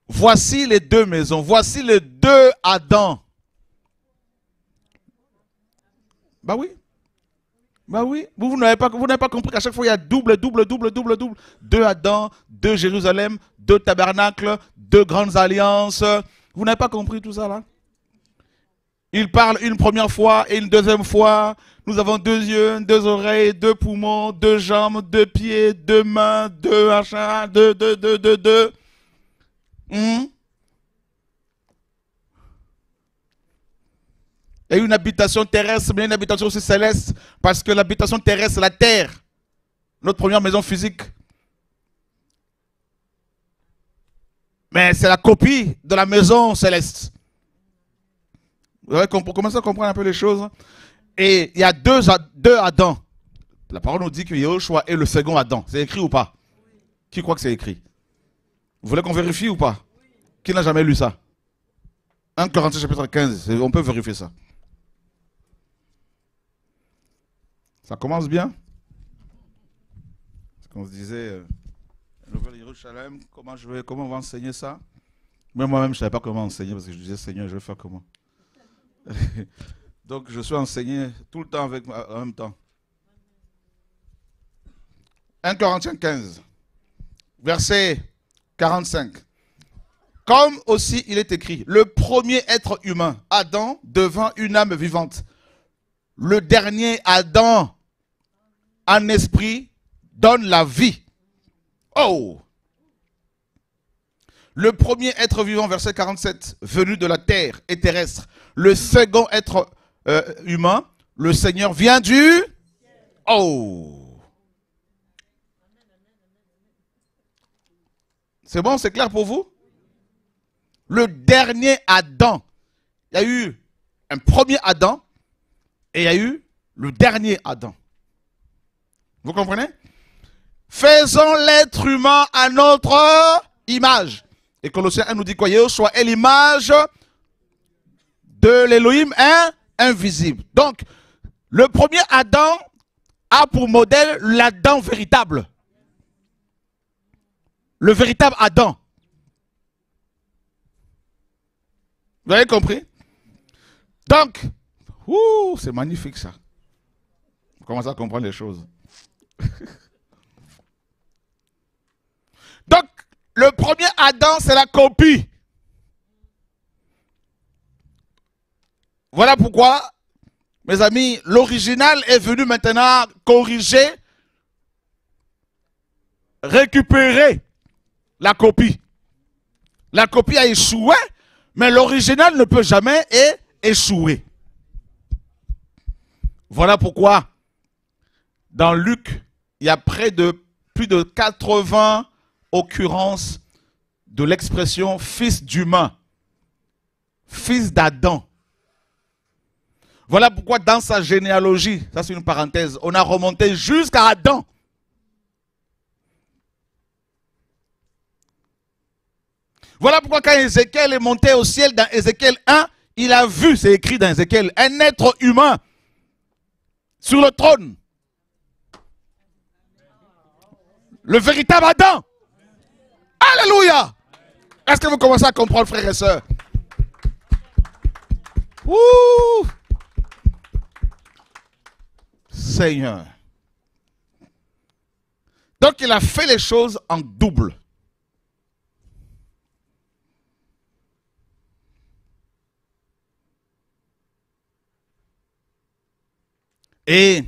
Voici les deux maisons. Voici les deux Adam. Bah oui. Bah oui. Vous n'avez pas compris qu'à chaque fois il y a double. Deux Adam, deux Jérusalem, deux tabernacles, deux grandes alliances. Vous n'avez pas compris tout ça là? Il parle une première fois et une deuxième fois. Nous avons deux yeux, deux oreilles, deux poumons, deux jambes, deux pieds, deux mains, deux machins, deux. Et une habitation terrestre, mais une habitation aussi céleste, parce que l'habitation terrestre, c'est la terre, notre première maison physique. Mais c'est la copie de la maison céleste. Vous avez commencé à comprendre un peu les choses. Et il y a deux Adam. La parole nous dit que Yehoshua est le second Adam. C'est écrit ou pas? Qui croit que c'est écrit? Vous voulez qu'on vérifie ou pas? Qui n'a jamais lu ça? 1 Corinthiens chapitre 15, on peut vérifier ça. Ça commence bien. Parce qu'on se disait, Nouvelle-Jérusalem, comment on va enseigner ça? Mais moi-même, je ne savais pas comment enseigner parce que je disais, Seigneur, je vais faire comment? Donc, je suis enseigné tout le temps en même temps. 1 Corinthiens 15, verset 45. Comme aussi il est écrit, le premier être humain, Adam, devint une âme vivante. Le dernier Adam, en esprit, donne la vie. Oh! Le premier être vivant, verset 47, venu de la terre et terrestre. Le second être humain, le Seigneur vient du... Oh! C'est bon, c'est clair pour vous? Le dernier Adam. Il y a eu un premier Adam et il y a eu le dernier Adam. Vous comprenez? Faisons l'être humain à notre image. Et Colossiens 1 nous dit quoi? Yahushua est l'image de l'Élohim invisible. Donc, le premier Adam a pour modèle l'Adam véritable. Le véritable Adam. Vous avez compris? Donc, c'est magnifique ça. Vous commencez à comprendre les choses. Donc, le premier Adam, c'est la copie. Voilà pourquoi, mes amis, l'original est venu maintenant corriger, récupérer la copie. La copie a échoué, mais l'original ne peut jamais échouer. Voilà pourquoi, dans Luc, il y a plus de 80 occurrences de l'expression fils d'humain, fils d'Adam. Voilà pourquoi dans sa généalogie, ça c'est une parenthèse, on a remonté jusqu'à Adam. Voilà pourquoi quand Ézéchiel est monté au ciel dans Ézéchiel 1, il a vu, c'est écrit dans Ézéchiel, un être humain sur le trône. Le véritable Adam. Alléluia. Est-ce que vous commencez à comprendre, frères et sœurs? Ouh. Seigneur. Donc il a fait les choses en double. Et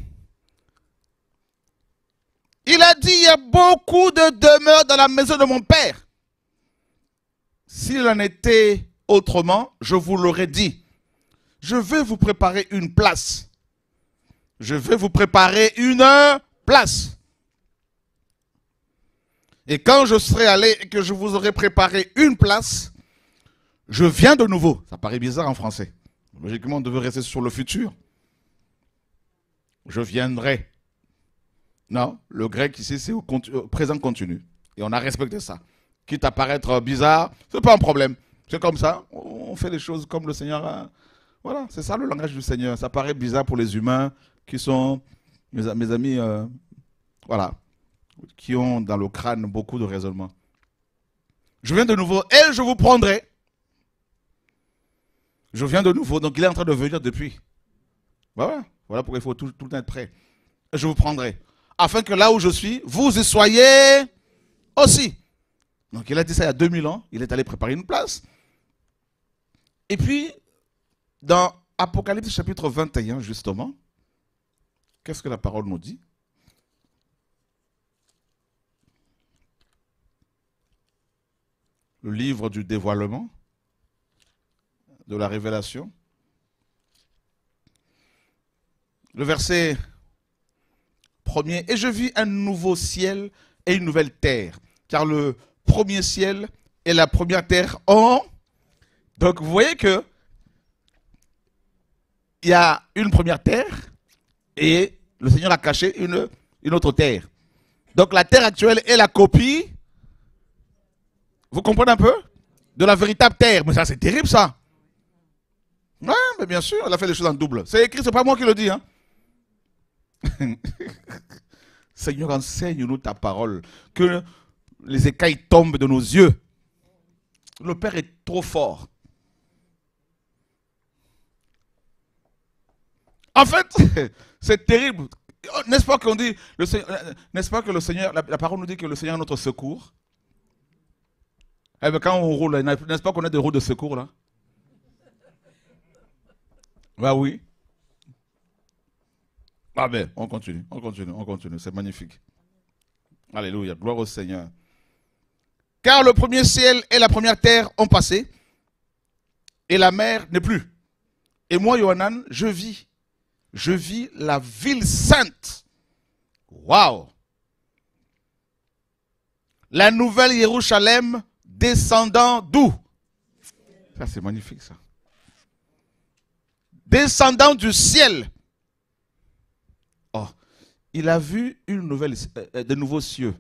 il a dit, il y a beaucoup de demeures dans la maison de mon père. S'il en était autrement, je vous l'aurais dit. Je vais vous préparer une place. Je vais vous préparer une place. Et quand je serai allé et que je vous aurai préparé une place, je viens de nouveau. Ça paraît bizarre en français. Logiquement, on devait rester sur le futur. Je viendrai. Non, le grec ici, c'est au présent continu. Et on a respecté ça. Quitte à paraître bizarre, c'est pas un problème. C'est comme ça. On fait les choses comme le Seigneur a... Voilà, c'est ça le langage du Seigneur. Ça paraît bizarre pour les humains qui sont, mes amis, voilà, qui ont dans le crâne beaucoup de raisonnement. Je viens de nouveau et je vous prendrai. Je viens de nouveau. Donc il est en train de venir depuis. Voilà, voilà pourquoi il faut tout le temps être prêt. Et je vous prendrai. Afin que là où je suis, vous y soyez aussi. Donc il a dit ça il y a 2000 ans. Il est allé préparer une place. Et puis, dans Apocalypse chapitre 21, justement, qu'est-ce que la parole nous dit? Le livre du dévoilement, de la révélation. Le verset 1er. Et je vis un nouveau ciel et une nouvelle terre. Car le premier ciel et la première terre ont... Donc vous voyez que il y a une première terre et le Seigneur a caché une autre terre. Donc la terre actuelle est la copie. Vous comprenez un peu? de la véritable terre. Mais ça, c'est terrible, ça. Ouais, mais bien sûr, elle a fait les choses en double. C'est écrit, c'est pas moi qui le dis. Hein. Seigneur, enseigne-nous ta parole. Que les écailles tombent de nos yeux. Le Père est trop fort. En fait, c'est terrible. N'est-ce pas qu'on dit, n'est-ce pas que le Seigneur, la parole nous dit que le Seigneur est notre secours? Eh bien, quand on roule, n'est-ce pas qu'on a des roues de secours là? Bah oui. Ah ben, on continue, c'est magnifique. Alléluia, gloire au Seigneur. Car le premier ciel et la première terre ont passé, et la mer n'est plus. Et moi, Yohanan, je vis la ville sainte. Waouh! La nouvelle Jérusalem descendant d'où? Ça, c'est magnifique, ça. Descendant du ciel. Oh, il a vu de nouveaux cieux.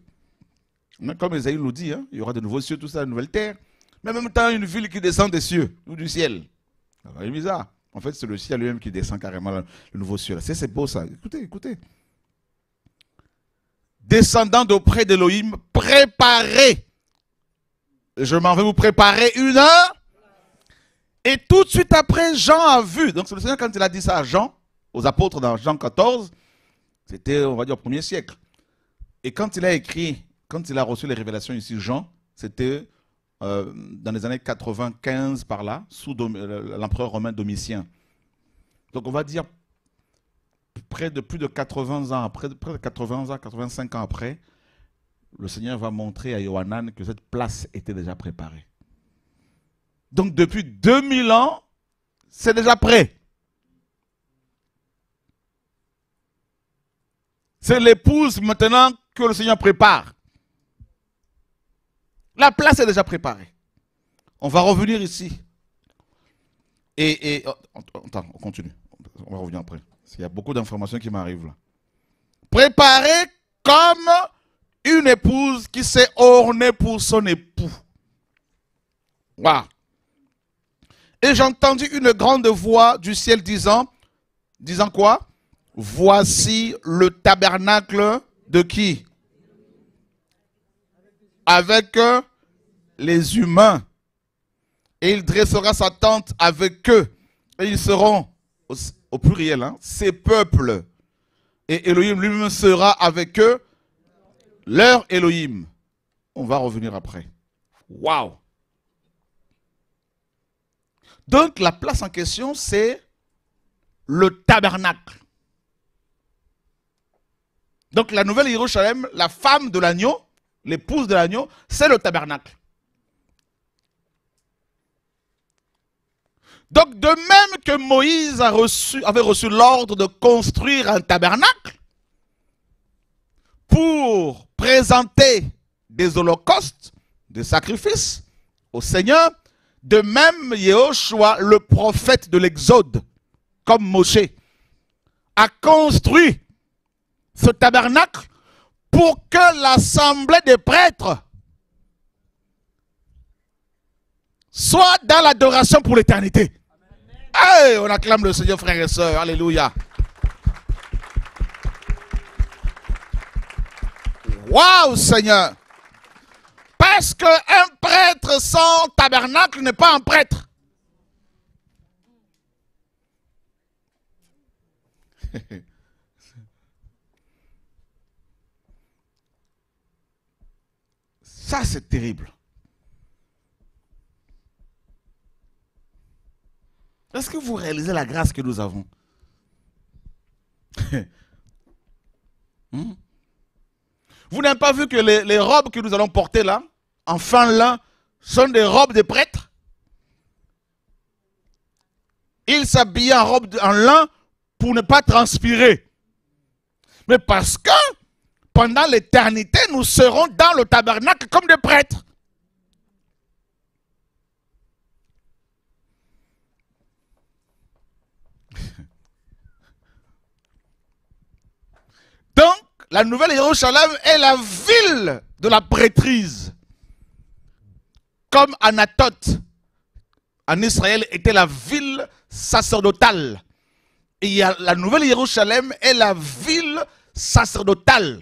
Comme Esaïe nous dit, hein, il y aura de nouveaux cieux, tout ça, de nouvelles terres. Mais en même temps, une ville qui descend des cieux ou du ciel. C'est bizarre. En fait, c'est le ciel lui-même qui descend carrément le nouveau ciel. C'est beau ça. Écoutez, écoutez. Descendant d'auprès d'Élohim, préparez. Je m'en vais vous préparer une heure. Et tout de suite après, Jean a vu. Donc, c'est le Seigneur, quand il a dit ça à Jean, aux apôtres dans Jean 14, c'était, on va dire, au 1er siècle. Et quand il a écrit, quand il a reçu les révélations ici, Jean, c'était dans les années 95 par là, sous l'empereur romain Domitien. Donc on va dire plus de 80 ans après, près de 80 ans, 85 ans après, le Seigneur va montrer à Yohanan que cette place était déjà préparée. Donc depuis 2000 ans, c'est déjà prêt. C'est l'épouse maintenant que le Seigneur prépare. La place est déjà préparée. On va revenir ici. Attends, on continue. On va revenir après. Il y a beaucoup d'informations qui m'arrivent là. Préparée comme une épouse qui s'est ornée pour son époux. Waouh. Et j'ai entendu une grande voix du ciel disant quoi? Voici le tabernacle de qui? Avec les humains. Et il dressera sa tente avec eux. Et ils seront, au pluriel, hein, ses peuples. Et Elohim lui-même sera avec eux, leur Elohim. On va revenir après. Waouh! Donc la place en question, c'est le tabernacle. Donc la nouvelle Jérusalem, la femme de l'agneau, l'épouse de l'agneau, c'est le tabernacle. Donc de même que Moïse avait reçu l'ordre de construire un tabernacle pour présenter des holocaustes, des sacrifices au Seigneur, de même Yehoshua, le prophète de l'Exode, comme Moshe, a construit ce tabernacle pour que l'assemblée des prêtres soit dans l'adoration pour l'éternité. Hey, on acclame le Seigneur, frères et sœurs. Alléluia. Waouh, Seigneur. Parce qu'un prêtre sans tabernacle n'est pas un prêtre. Ça, c'est terrible. Est-ce que vous réalisez la grâce que nous avons? Vous n'avez pas vu que les robes que nous allons porter là, en fin lin, sont des robes de prêtres? Ils s'habillent en robe en lin pour ne pas transpirer. Mais parce que pendant l'éternité, nous serons dans le tabernacle comme des prêtres. Donc, la nouvelle Jérusalem est la ville de la prêtrise. comme Anatoth en Israël était la ville sacerdotale. Et il y a la Nouvelle Jérusalem est la ville sacerdotale.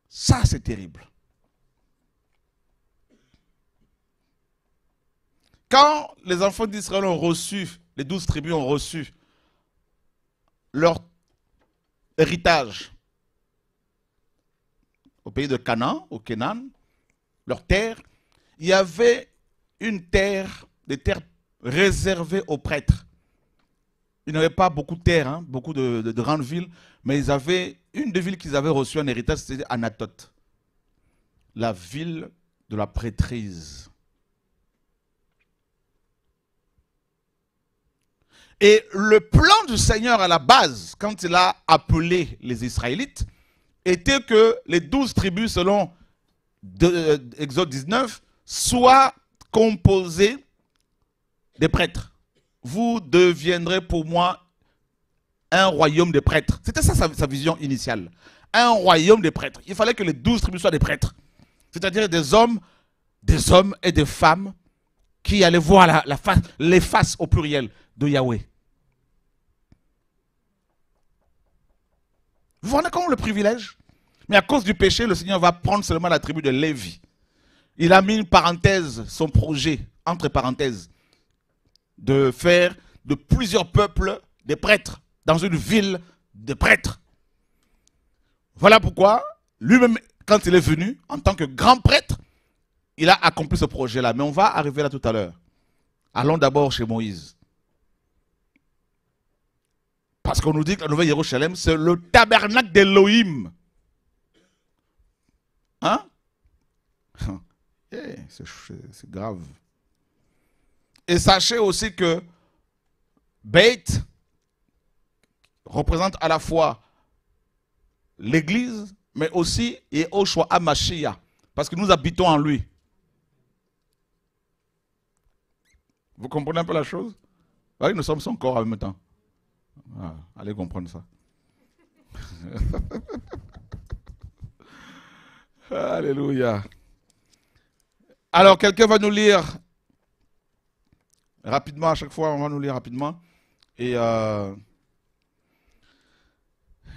Ça, c'est terrible. Quand les enfants d'Israël ont reçu, les 12 tribus ont reçu leur héritage au pays de Canaan, au Canaan, leur terre, il y avait une terre, des terres réservées aux prêtres. Ils n'avaient pas beaucoup de terres, hein, beaucoup de grandes villes, mais ils avaient une des villes qu'ils avaient reçu en héritage, c'était Anatoth, la ville de la prêtrise. Et le plan du Seigneur à la base, quand il a appelé les Israélites, était que les 12 tribus, selon Exode 19, soient composées des prêtres. Vous deviendrez pour moi un royaume de prêtres. C'était ça sa vision initiale. Un royaume de prêtres. Il fallait que les 12 tribus soient des prêtres. C'est-à-dire des hommes et des femmes qui allaient voir les faces au pluriel de Yahweh. Vous voyez comment le privilège? Mais à cause du péché, le Seigneur va prendre seulement la tribu de Lévi. Il a mis une parenthèse, son projet, entre parenthèses, de faire de plusieurs peuples des prêtres, dans une ville de prêtres. Voilà pourquoi, lui-même, quand il est venu, en tant que grand prêtre, il a accompli ce projet-là. Mais on va arriver là tout à l'heure. Allons d'abord chez Moïse. Parce qu'on nous dit que la Nouvelle Jérusalem, c'est le tabernacle d'Élohim. Hein? C'est grave. Et sachez aussi que Beit représente à la fois l'Église, mais aussi Yehoshua HaMashiach, parce que nous habitons en lui. Vous comprenez un peu la chose? Oui, nous sommes son corps en même temps. Ah, allez comprendre ça. Alléluia. Alors, quelqu'un va nous lire rapidement, à chaque fois, on va nous lire rapidement. Et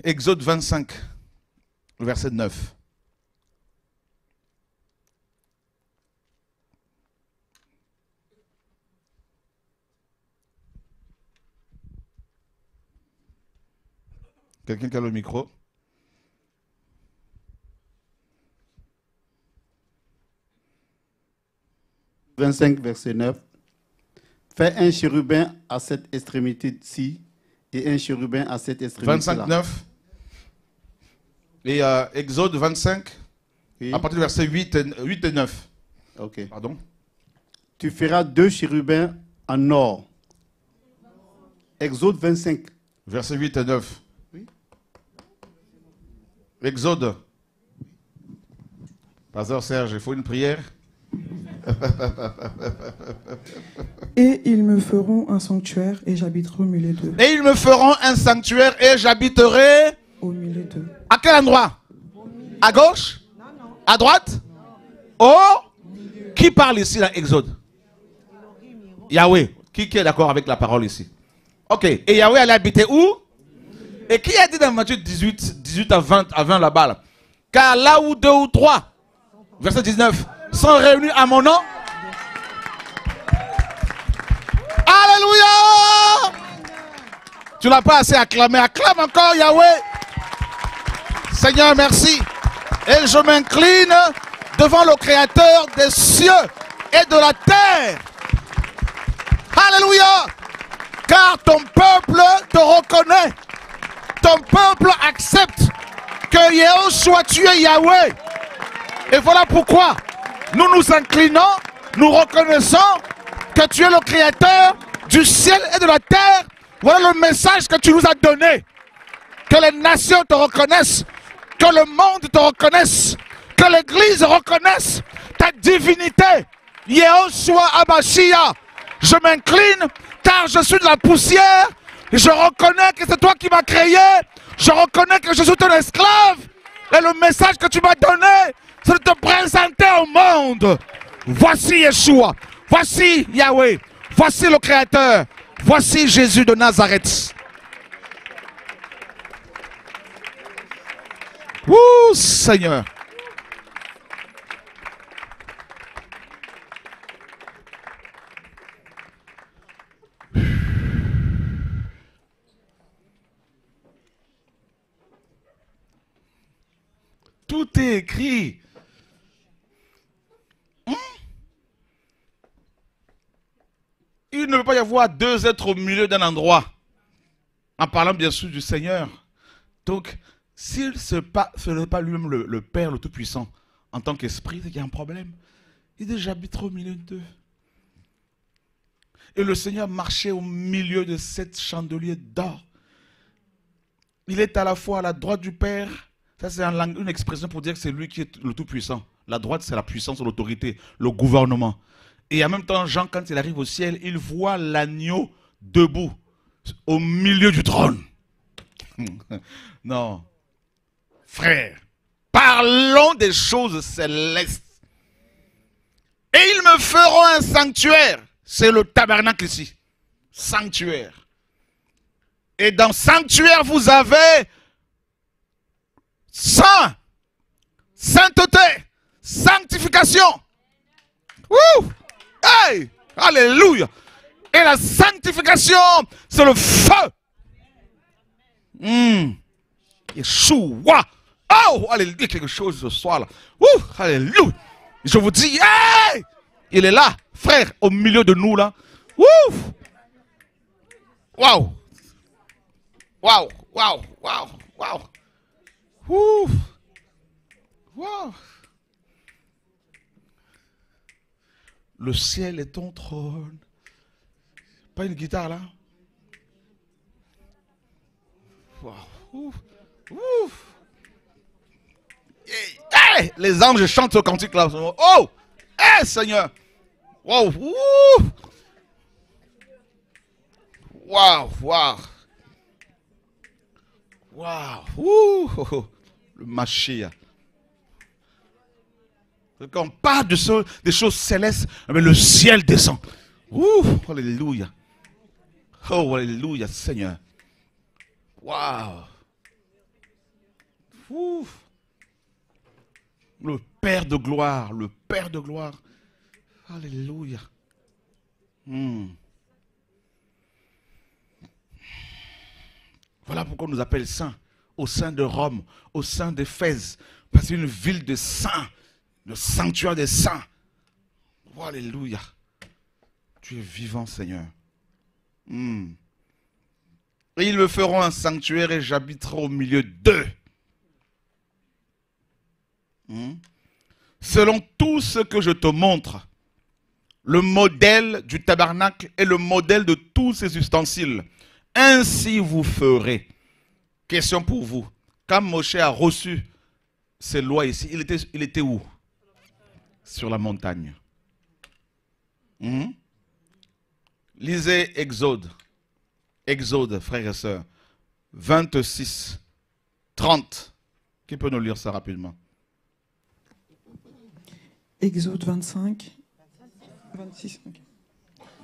Exode 25, verset 9. Quelqu'un qui a le micro? « 25, verset 9. Fais un chérubin à cette extrémité-ci et un chérubin à cette extrémité-là. » 25, 9. Et Exode 25, oui. À partir du verset 8 et 9. Ok. Pardon. Tu feras 2 chérubins en or. Exode 25. Verset 8 et 9. Oui. Exode. Pasteur Serge, il faut une prière. Et ils me feront un sanctuaire et j'habiterai au milieu d'eux. Et ils me feront un sanctuaire et j'habiterai au milieu d'eux. À quel endroit? À gauche? À droite? Au? Qui parle ici dans Exode? Yahweh. Qui est d'accord avec la parole ici? Ok. Et Yahweh allait habiter où? Et qui a dit dans Matthieu 18 à 20 là-bas là? Car là où 2 ou 3, verset 19, sont réunis à mon nom. Alléluia! Tu n'as pas assez acclamé. Acclame encore Yahweh. Seigneur, merci. Et je m'incline devant le Créateur des cieux et de la terre. Alléluia! Car ton peuple te reconnaît. Ton peuple accepte que Yehoshua tu es Yahweh. Et voilà pourquoi nous nous inclinons, nous reconnaissons que tu es le Créateur du ciel et de la terre. Voilà le message que tu nous as donné. Que les nations te reconnaissent, que le monde te reconnaisse, que l'Église reconnaisse ta divinité. Yehoshua HaMashiach, je m'incline car je suis de la poussière. Je reconnais que c'est toi qui m'as créé. Je reconnais que je suis ton esclave. Et le message que tu m'as donné, c'est de te présenter au monde. Voici Yeshua. Voici Yahweh. Voici le Créateur. Voici Jésus de Nazareth. Ouh, Seigneur. Tout est écrit. Il ne peut pas y avoir deux êtres au milieu d'un endroit. En parlant bien sûr du Seigneur. Donc, ce n'est pas lui-même le Père, le Tout-Puissant, en tant qu'esprit, c'est qu'il y a un problème. Il dit, j'habiterai au milieu d'eux. Et le Seigneur marchait au milieu de cette chandelier d'or. Il est à la fois à la droite du Père. Ça, c'est une expression pour dire que c'est lui qui est le Tout-Puissant. La droite, c'est la puissance, l'autorité, le gouvernement. Et en même temps, Jean, quand il arrive au ciel, il voit l'agneau debout, au milieu du trône. Non. Frère, parlons des choses célestes. Et ils me feront un sanctuaire. C'est le tabernacle ici. Sanctuaire. Et dans sanctuaire, vous avez saint, sainteté, sanctification. Wouh! Hey! Alléluia! Et la sanctification, c'est le feu. Yeshua. Oh, alléluia, quelque chose ce soir là. Ouh, alléluia. Je vous dis, hey! Il est là, frère, au milieu de nous là. Ouh! Waouh! Waouh! Waouh! Waouh! Waouh! Ouh! Waouh! Le ciel est ton trône. Pas une guitare là? Wow. Ouf. Ouf. Hey, les anges chantent ce cantique là. Oh! Hey, Seigneur! Wow! Ouh. Wow! Wow! Wow! Ouh. Le Mashiach. Quand on parle des choses célestes, mais le ciel descend. Ouh, alléluia. Oh, alléluia, Seigneur. Waouh. Ouh. Le Père de gloire, le Père de gloire. Alléluia. Voilà pourquoi on nous appelle saints. Au sein de Rome, au sein d'Éphèse. Parce que c'est une ville de saints. Le sanctuaire des saints. Oh, alléluia. Tu es vivant, Seigneur. Et ils me feront un sanctuaire et j'habiterai au milieu d'eux. Selon tout ce que je te montre, le modèle du tabernacle est le modèle de tous ses ustensiles. Ainsi vous ferez. Question pour vous. Quand Moshe a reçu ces lois ici, il était où? Sur la montagne. Lisez Exode. Exode, frères et sœurs. 26, 30. Qui peut nous lire ça rapidement? Exode 25. 26. Okay.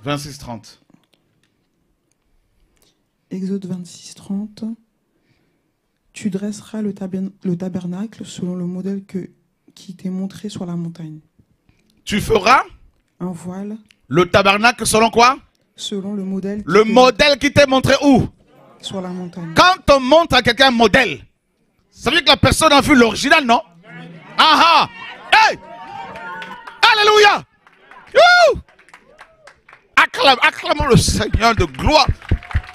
26, 30. Exode 26, 30. Tu dresseras le tabernacle selon le modèle qui t'est montré sur la montagne. Tu feras un voile. Le tabernacle selon quoi? Selon le modèle. Le modèle qui t'est montré où? Sur la montagne. Quand on montre à quelqu'un un modèle, ça veut dire que la personne a vu l'original, non? Ah ah! Hey! Alléluia! Acclamons le Seigneur de gloire.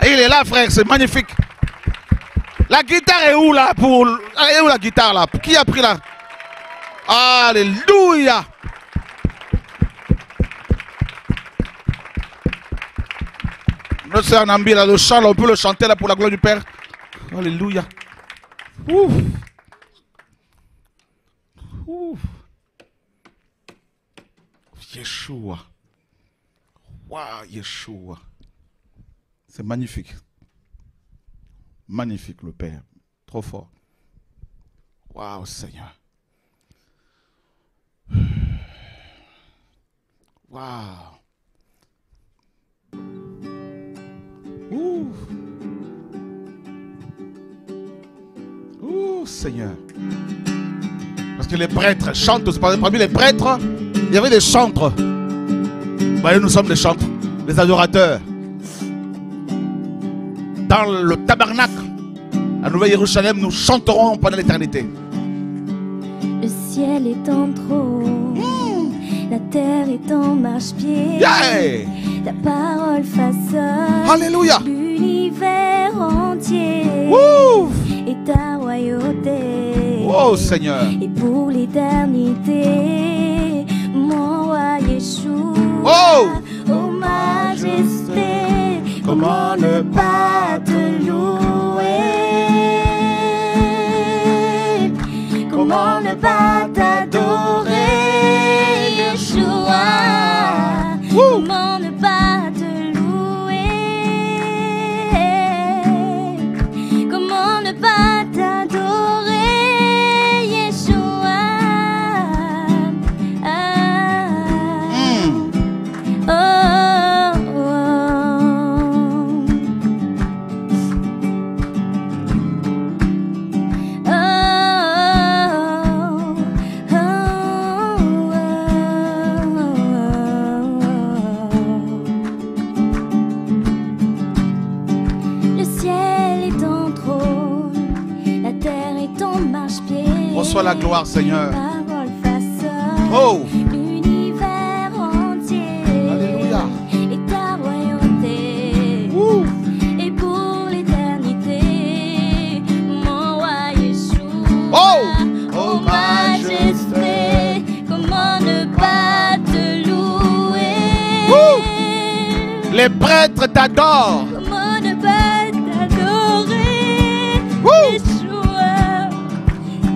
Et il est là, frère, c'est magnifique. La guitare est où là? Elle est où la guitare là? Qui a pris là? Alléluia! C'est un ambi là, le chant là, on peut le chanter là pour la gloire du Père. Alléluia. Ouf. Ouf. Yeshua. Waouh, Yeshua. C'est magnifique. Magnifique le Père. Trop fort. Waouh, Seigneur. Waouh. Ouh. Ouh, Seigneur. Parce que les prêtres chantent. Parmi les prêtres, il y avait des chantres. Voyez, nous sommes des chantres, des adorateurs. Dans le tabernacle, à Nouvelle-Jérusalem, nous chanterons pendant l'éternité. Le ciel est en trône, la terre est en marchepied. Yeah! Ta parole façonne Alléluia. l'univers entier. Woo! Et ta royauté. Oh Seigneur. Et pour l'éternité, mon roi Yeshua. Oh! Oh majesté, comment ne pas te louer? Comment ne pas t'adorer, Yeshua? Comment ne pas te louer? Comment ne pas t'adorer, Yeshua? Reçois la gloire, Seigneur. Oh! L'univers entier. Alléluia. Et ta royauté. Et pour l'éternité, mon roi Yeshua. Oh! Oh majesté, comment ne pas te louer? Les prêtres t'adorent. Comment ne pas t'adorer, Yeshua?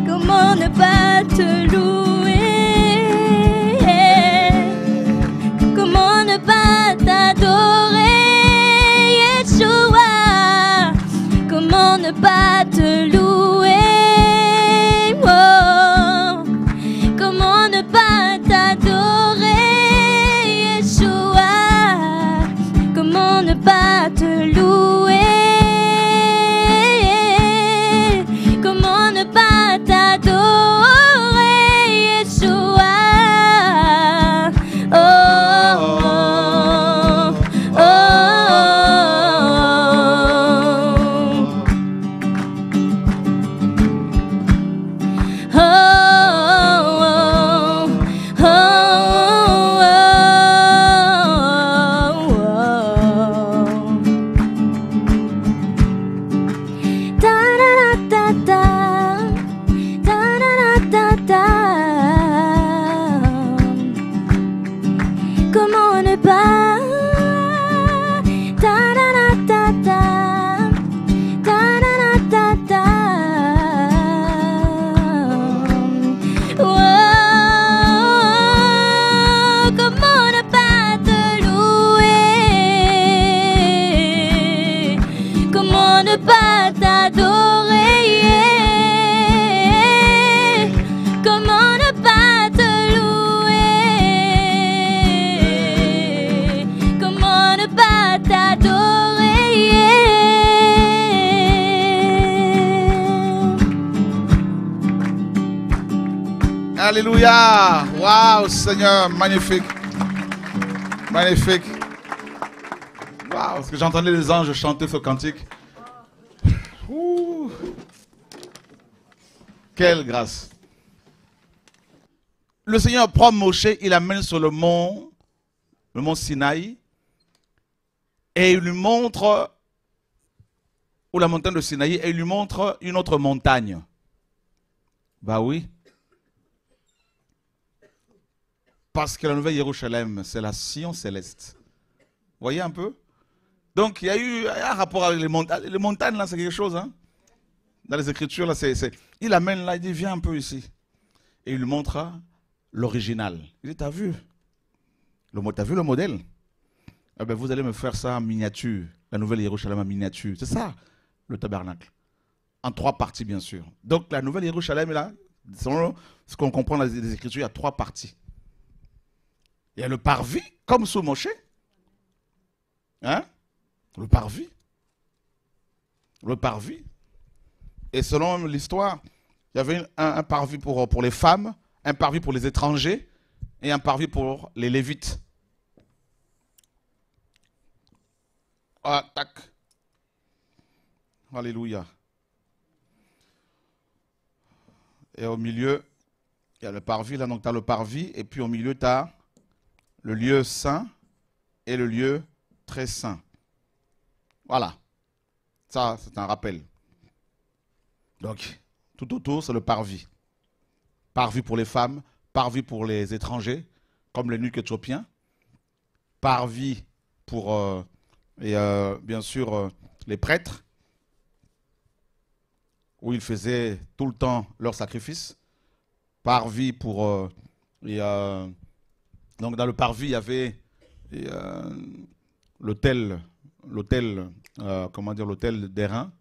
Comment ne pas te louer? Comment ne pas t'adorer, Yeshua? Comment ne pas te louer? Oh. Comment ne pas t'adorer, Yeshua? Comment ne pas te louer? Comment ne pas t'adorer, Yeshua? Oh, oh, oh, comment ne pas comment ne pas te louer? Comment ne pas t'adorer? Comment ne pas te louer? Comment ne pas t'adorer? Alléluia. Waouh, Seigneur, magnifique. Magnifique. Waouh, parce que j'entendais les anges chanter ce cantique. Ouh. Quelle grâce. Le Seigneur prend Moshe, il l'amène sur le mont Sinaï, et il lui montre, ou la montagne de Sinaï, et il lui montre une autre montagne. Bah oui. Parce que la Nouvelle Jérusalem, c'est la Sion céleste. Vous voyez un peu? Donc il y a eu un rapport avec les montagnes. Les montagnes, là, c'est quelque chose. Hein? Dans les Écritures, là, il amène là, il dit, viens un peu ici. Et il lui montre l'original. Il dit, t'as vu? T'as vu le modèle? Eh bien, vous allez me faire ça en miniature. La Nouvelle Jérusalem en miniature. C'est ça, le tabernacle. En 3 parties, bien sûr. Donc, la nouvelle Jérusalem, là, selon ce qu'on comprend dans les Écritures, il y a 3 parties. Il y a le parvis, comme sous Moshe. Hein? Le parvis. Le parvis. Et selon l'histoire, il y avait un parvis pour les femmes, un parvis pour les étrangers et un parvis pour les Lévites. Ah, tac. Alléluia. Et au milieu, il y a le parvis. Là, donc tu as le parvis. Et puis au milieu, tu as le lieu saint et le lieu très saint. Voilà. Ça, c'est un rappel. Donc, tout autour, c'est le parvis. Parvis pour les femmes, parvis pour les étrangers, comme les nuques éthiopiens. Parvis pour, bien sûr, les prêtres, où ils faisaient tout le temps leur sacrifice. Parvis pour... donc dans le parvis, il y avait l'autel d'airain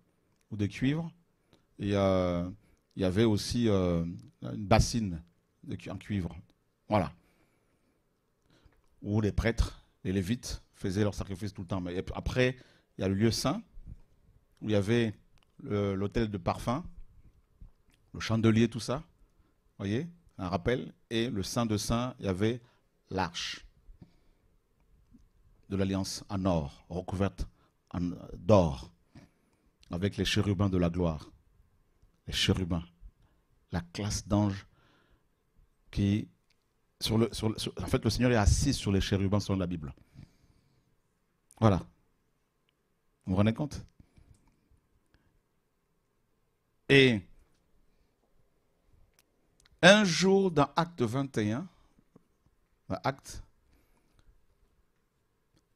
ou de cuivre. Et il y avait aussi une bassine en cuivre. Voilà. Où les prêtres, les lévites, faisaient leur sacrifice tout le temps. Mais après, il y a le lieu saint, où il y avait l'autel de parfum, le chandelier, tout ça. Vous voyez, un rappel. Et le Saint de Saints, il y avait l'arche de l'Alliance en or, recouverte d'or, avec les chérubins de la gloire. Les chérubins, la classe d'anges qui... en fait, le Seigneur est assis sur les chérubins selon la Bible. Voilà. Vous vous rendez compte? Et un jour, dans Acte 21,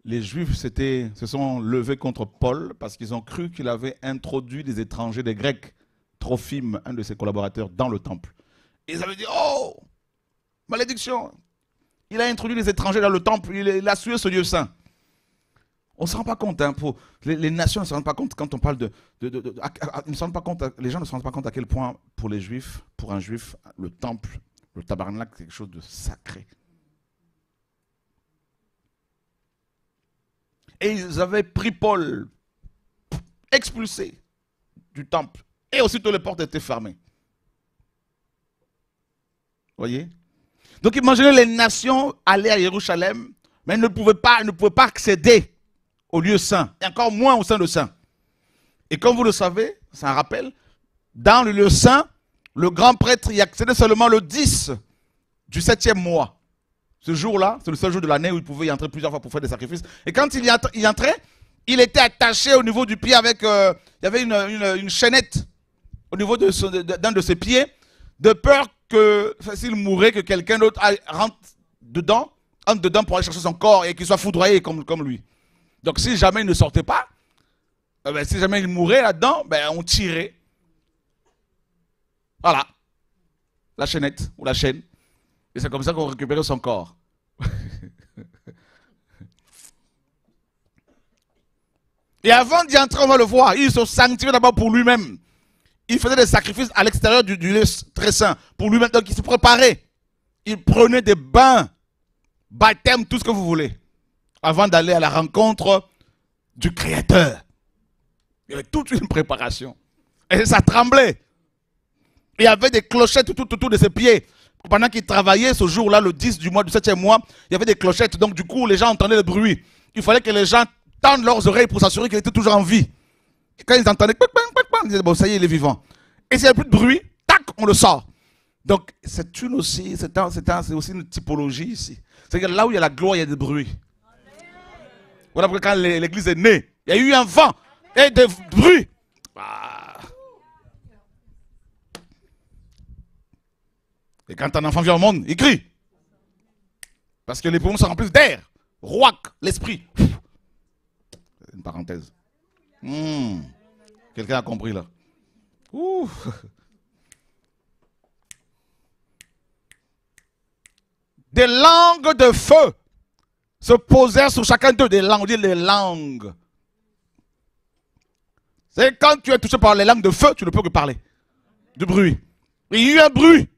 les Juifs se sont levés contre Paul parce qu'ils ont cru qu'il avait introduit des étrangers, des Grecs, Trophime, un de ses collaborateurs, dans le temple. Et ils avaient dit, oh, malédiction, il a introduit les étrangers dans le temple, il a sué ce lieu saint. On ne se rend pas compte, hein, pour les nations ne se rendent pas compte quand on parle ils ne se rendent pas compte, les gens ne se rendent pas compte à quel point pour les Juifs, pour un Juif, le temple, le tabernacle, c'est quelque chose de sacré. Et ils avaient pris Paul, expulsé du temple. Et aussitôt les portes étaient fermées. Vous voyez? Donc imaginez les nations aller à Jérusalem, mais ne pouvaient pas accéder au lieu saint, et encore moins au sein de saint. Et comme vous le savez, c'est un rappel, dans le lieu saint, le grand prêtre y accédait seulement le 10 du 7e mois. Ce jour-là, c'est le seul jour de l'année où il pouvait y entrer plusieurs fois pour faire des sacrifices. Et quand il y entrait, il était attaché au niveau du pied avec... il y avait une chaînette au niveau d'un de ses pieds, de peur que, s'il mourait, que quelqu'un d'autre rentre dedans pour aller chercher son corps et qu'il soit foudroyé comme lui. Donc si jamais il ne sortait pas, si jamais il mourait là-dedans, on tirait. Voilà. La chaînette ou la chaîne. Et c'est comme ça qu'on récupérait son corps. Et avant d'y entrer, on va le voir, il se sanctifiait d'abord pour lui-même. Il faisait des sacrifices à l'extérieur du lieu très saint. Pour lui-même, donc il se préparait. Il prenait des bains, baptême, tout ce que vous voulez. Avant d'aller à la rencontre du Créateur. Il y avait toute une préparation. Et ça tremblait. Il y avait des clochettes tout autour de ses pieds. Pendant qu'il travaillait ce jour-là, le 10 du 7e mois, il y avait des clochettes. Donc du coup, les gens entendaient le bruit. Il fallait que les gens tendent leurs oreilles pour s'assurer qu'il était toujours en vie. Et quand ils entendaient, ils disaient, bon, ça y est, il est vivant. Et s'il n'y a plus de bruit, tac, on le sort. Donc c'est aussi une typologie ici. C'est-à-dire là où il y a la gloire, il y a des bruits. Voilà pourquoi quand l'église est née, il y a eu un vent et des bruits. Et quand un enfant vient au monde, il crie. Parce que les poumons se remplissent d'air. Rouac, l'esprit. Une parenthèse. Quelqu'un a compris là. Ouh. Des langues de feu se posèrent sur chacun d'eux. Des langues, on dit les langues. C'est quand tu es touché par les langues de feu, tu ne peux que parler. De bruit. Il y a eu un bruit.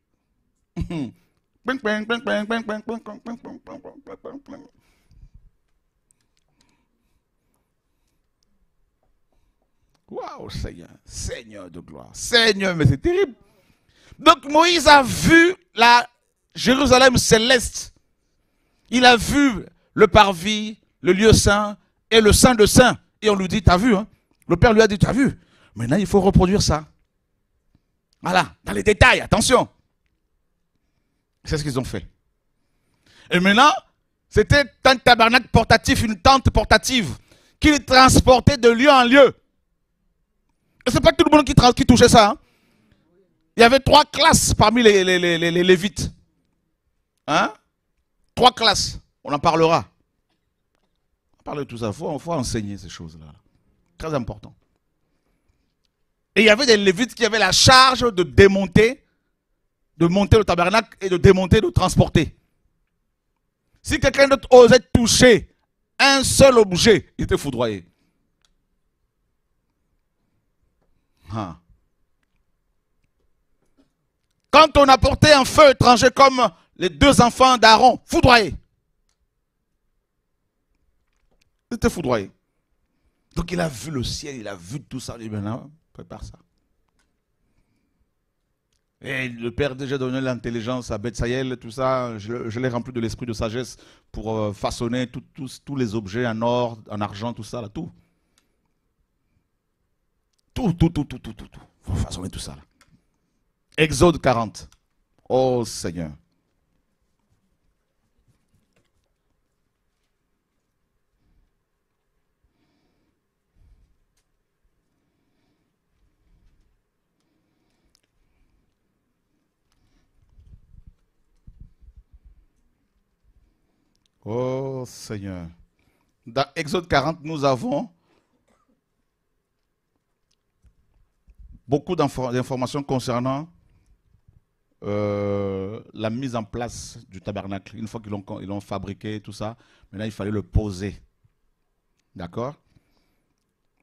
Waouh, Seigneur. Seigneur de gloire. Seigneur, mais c'est terrible. Donc Moïse a vu la Jérusalem céleste. Il a vu le parvis, le lieu saint et le saint de saints. Et on lui dit, t'as vu, hein? Le Père lui a dit, t'as vu? Maintenant, il faut reproduire ça. Voilà, dans les détails, attention. C'est ce qu'ils ont fait. Et maintenant, c'était un tabernacle portatif, une tente portative, qui les transportait de lieu en lieu. Et ce n'est pas tout le monde qui touchait ça. Hein? Il y avait 3 classes parmi les Lévites. Hein? 3 classes. On en parlera. On parle de tout ça. Il faut enseigner ces choses-là. Très important. Et il y avait des Lévites qui avaient la charge de démonter, de monter le tabernacle et de démonter, de transporter. Si quelqu'un d'autre osait toucher un seul objet, il était foudroyé. Ah. Quand on apportait un feu étranger comme les 2 enfants d'Aaron, foudroyé. Il était foudroyé. Donc il a vu le ciel, il a vu tout ça. Il dit maintenant, prépare ça. Et le Père a déjà donné l'intelligence à Betsaïel, tout ça. Je l'ai rempli de l'esprit de sagesse pour façonner tous les objets en or, en argent, tout ça, là, tout. Tout. Faut façonner tout ça, là. Exode 40. Oh Seigneur. Oh Seigneur. Dans Exode 40, nous avons beaucoup d'informations concernant la mise en place du tabernacle. Une fois qu'ils l'ont fabriqué, tout ça, maintenant il fallait le poser. D'accord?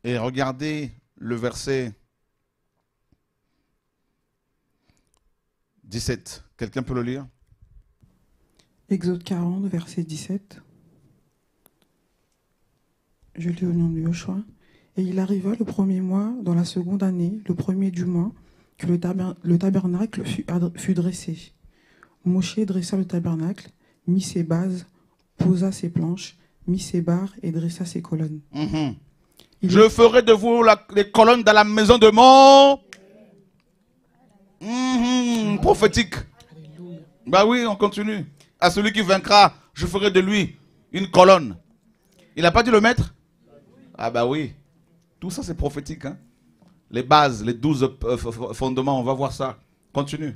Et regardez le verset 17. Quelqu'un peut le lire? Exode 40, verset 17. Je lis au nom de Yoshua. Et il arriva le 1er mois, dans la seconde année, le 1er du mois, que le tabernacle fut dressé. Moshe dressa le tabernacle, mit ses bases, posa ses planches, mit ses barres et dressa ses colonnes. Je ferai de vous les colonnes dans la maison de mon... prophétique. Bah oui, on continue. À celui qui vaincra, je ferai de lui une colonne. Il n'a pas dit le maître? Ah bah oui. Tout ça c'est prophétique. Hein? Les bases, les 12 fondements, on va voir ça. Continue.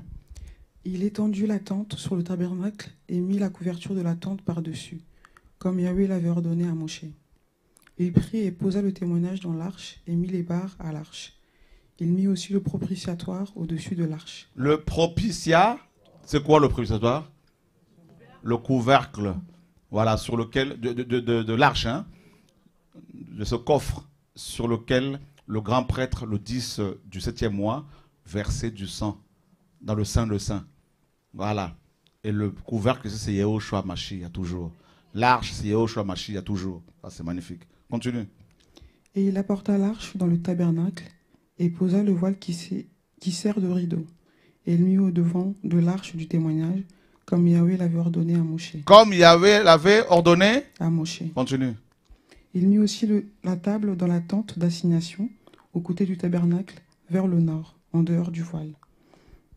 Il étendit la tente sur le tabernacle et mit la couverture de la tente par-dessus, comme Yahweh l'avait ordonné à Moshe. Il prit et posa le témoignage dans l'arche et mit les barres à l'arche. Il mit aussi le propitiatoire au-dessus de l'arche. Le propitiat, c'est quoi le propitiatoire? Le couvercle, voilà, sur lequel, de l'arche, hein, de ce coffre, sur lequel le grand prêtre, le 10 du 7e mois, versait du sang dans le sein de saint. Voilà. Et le couvercle, c'est Yehoshua Mashiach, toujours. L'arche, c'est Yehoshua Mashiach, toujours. Ça, c'est magnifique. Continue. Et il apporta l'arche dans le tabernacle et posa le voile qui sert de rideau. Et il mit au-devant de l'arche du témoignage, comme Yahweh l'avait ordonné à Moshe. Comme Yahweh l'avait ordonné à Moshe. Continue. Il mit aussi la table dans la tente d'assignation, au côté du tabernacle, vers le nord, en dehors du voile.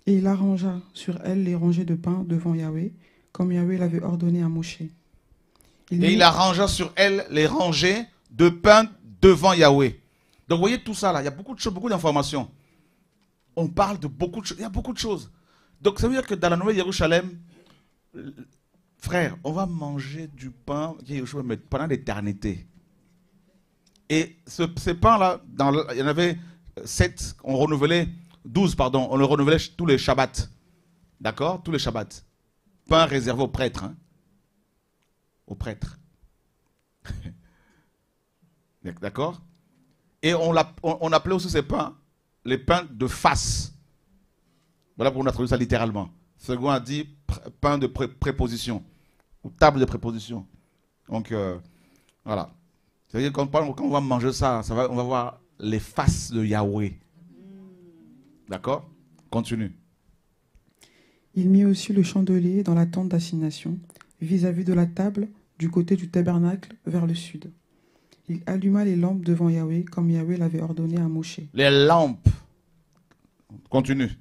Et il arrangea sur elle les rangées de pain devant Yahweh, comme Yahweh l'avait ordonné à Moshe. Il arrangea sur elle les rangées de pain devant Yahweh. Donc vous voyez tout ça là, il y a beaucoup de choses, beaucoup d'informations. On parle de beaucoup de choses, il y a beaucoup de choses. Donc ça veut dire que dans la Nouvelle Jérusalem, frère, on va manger du pain pendant l'éternité. Et ces pains-là, il y en avait 7, on renouvelait, 12, pardon, on le renouvelait tous les Shabbats. D'accord? Tous les Shabbats. Pain réservé aux prêtres. Hein? Aux prêtres. D'accord? Et on appelait aussi ces pains les pains de face. Voilà pourquoi on a traduit ça littéralement. Second a dit pain de préposition, ou table de préposition. Donc, voilà. C'est-à-dire quand on va manger ça, on va voir les faces de Yahweh. D'accord? Continue. Il mit aussi le chandelier dans la tente d'assignation, vis-à-vis de la table, du côté du tabernacle, vers le sud. Il alluma les lampes devant Yahweh, comme Yahweh l'avait ordonné à Moshe. Les lampes. Continue.